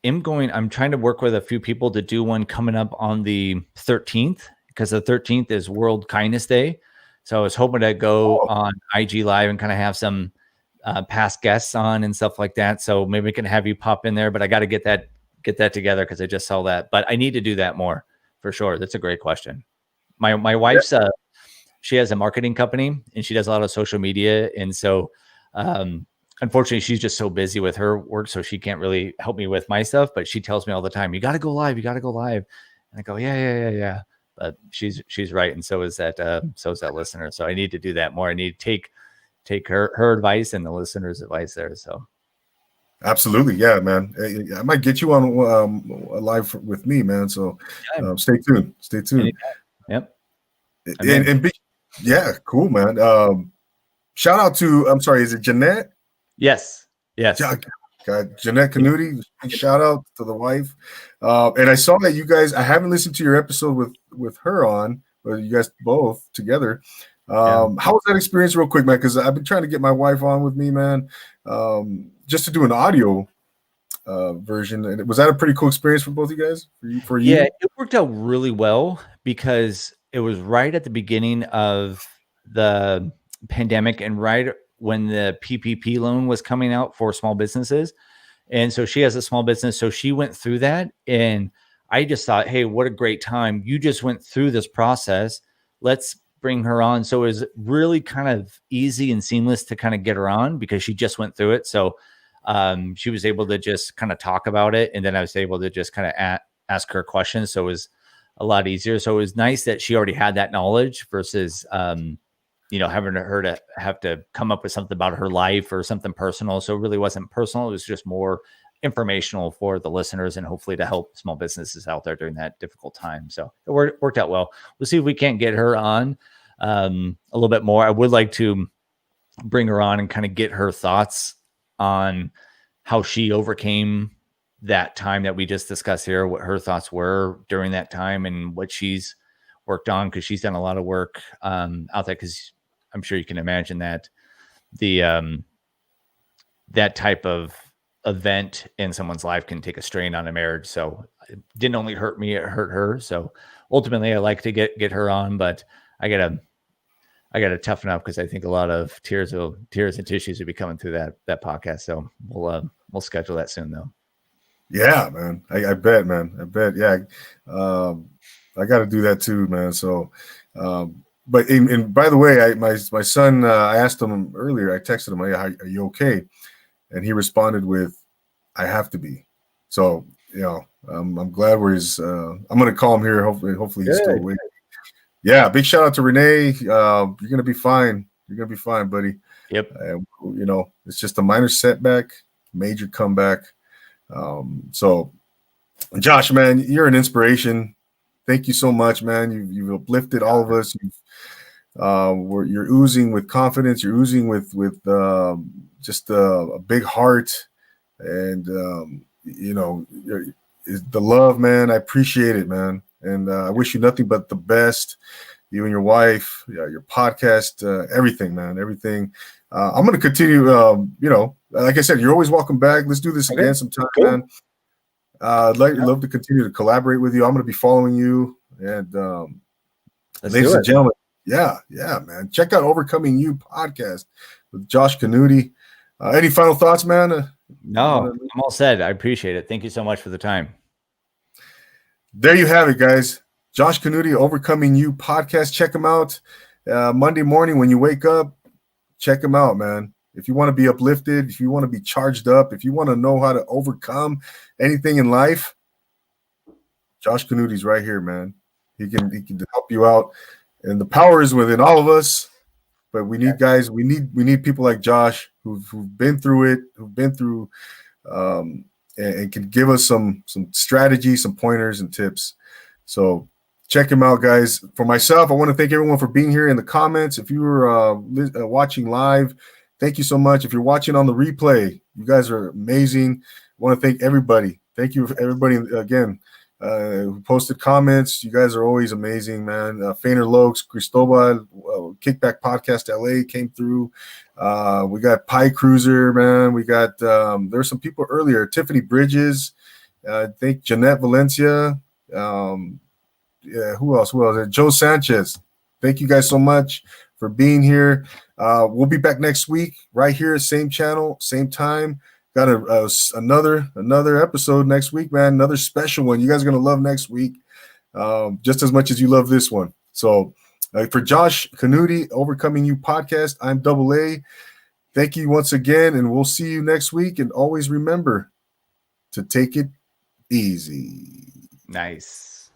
trying to work with a few people to do one coming up on the 13th, because the 13th is World Kindness Day. So I was hoping to go on IG live and kind of have some past guests on and stuff like that. So maybe we can have you pop in there, but I got to get that together, because I just saw that, but I need to do that more for sure. That's a great question. My wife's, she has a marketing company, and she does a lot of social media. And so, unfortunately, she's just so busy with her work, so she can't really help me with my stuff. But she tells me all the time, "You got to go live. You got to go live." And I go, "Yeah." But she's right, and so is that listener. So I need to do that more. I need to take her advice and the listener's advice there. So. Absolutely, yeah, man. I might get you on live with me, man. So stay tuned. Yep. Yeah, cool, man. Shout out to, I'm sorry, is it Jeanette? Yes. God, Jeanette Knutti, shout out to the wife. And I saw that you guys, I haven't listened to your episode with her on, but you guys both together. How was that experience, real quick, man? Because I've been trying to get my wife on with me, man, just to do an audio version. And was that a pretty cool experience for both of you guys? For you? Yeah, it worked out really well, because it was right at the beginning of the pandemic, and right when the PPP loan was coming out for small businesses. And so she has a small business. So she went through that, and I just thought, hey, what a great time. You just went through this process. Let's bring her on. So it was really kind of easy and seamless to kind of get her on, because she just went through it. So she was able to just kind of talk about it, and then I was able to just kind of ask her questions. So it was a lot easier. So it was nice that she already had that knowledge versus, having her to have to come up with something about her life or something personal. So it really wasn't personal. It was just more informational for the listeners and hopefully to help small businesses out there during that difficult time. So it worked out well. We'll see if we can't get her on a little bit more. I would like to bring her on and kind of get her thoughts on how she overcame that time that we just discussed here, what her thoughts were during that time and what she's worked on, because she's done a lot of work out there, because I'm sure you can imagine that the that type of event in someone's life can take a strain on a marriage. So it didn't only hurt me, it hurt her. So ultimately I like to get her on, but I gotta toughen up, because I think a lot of tears and tissues will be coming through that podcast. So we'll schedule that soon though. Yeah, man. I bet, man. I bet. Yeah. I got to do that too, man. So, but and by the way, my son, I asked him earlier, I texted him, are you okay? And he responded with, I have to be. So, I'm glad he's, I'm going to call him here. Hopefully he's still awake. Yeah. Big shout out to Renee. You're going to be fine. You're going to be fine, buddy. Yep. It's just a minor setback, major comeback. So Josh, man, you're an inspiration. Thank you so much, man. You've uplifted all of us. You're oozing with confidence. You're oozing with just a big heart, and the love, man. I appreciate it, man, and I wish you nothing but the best. You and your wife, your podcast, everything, man, everything. I'm going to continue. Like I said, you're always welcome back. Let's do this again sometime, man. I'd love to continue to collaborate with you. I'm going to be following you. And ladies and gentlemen, yeah, man. Check out Overcoming You podcast with Josh Knutti. Any final thoughts, man? No, I'm all set. I appreciate it. Thank you so much for the time. There you have it, guys. Josh Knutti, Overcoming You podcast. Check him out Monday morning when you wake up. Check him out, man. If you want to be uplifted, if you want to be charged up, if you want to know how to overcome anything in life, Josh Knutti's right here, man. He can help you out, and the power is within all of us. But we need guys. We need people like Josh who've been through it, and can give us some strategy, some pointers and tips. So check him out, guys. For myself, I want to thank everyone for being here in the comments. If you were watching live, thank you so much. If you're watching on the replay, you guys are amazing. I want to thank everybody. Thank you, everybody, again, who posted comments. You guys are always amazing, man. Fainer Lokes, Cristobal, Kickback Podcast LA came through. We got Pie Cruiser, man. We got, there were some people earlier. Tiffany Bridges. I think Jeanette Valencia. Who else? Joe Sanchez. Thank you guys so much for being here. We'll be back next week, right here, same channel, same time. Got another episode next week, man. Another special one. You guys are gonna love next week, just as much as you love this one. So, for Josh Knutti, Overcoming You podcast, I'm Double A. Thank you once again, and we'll see you next week. And always remember to take it easy. Nice.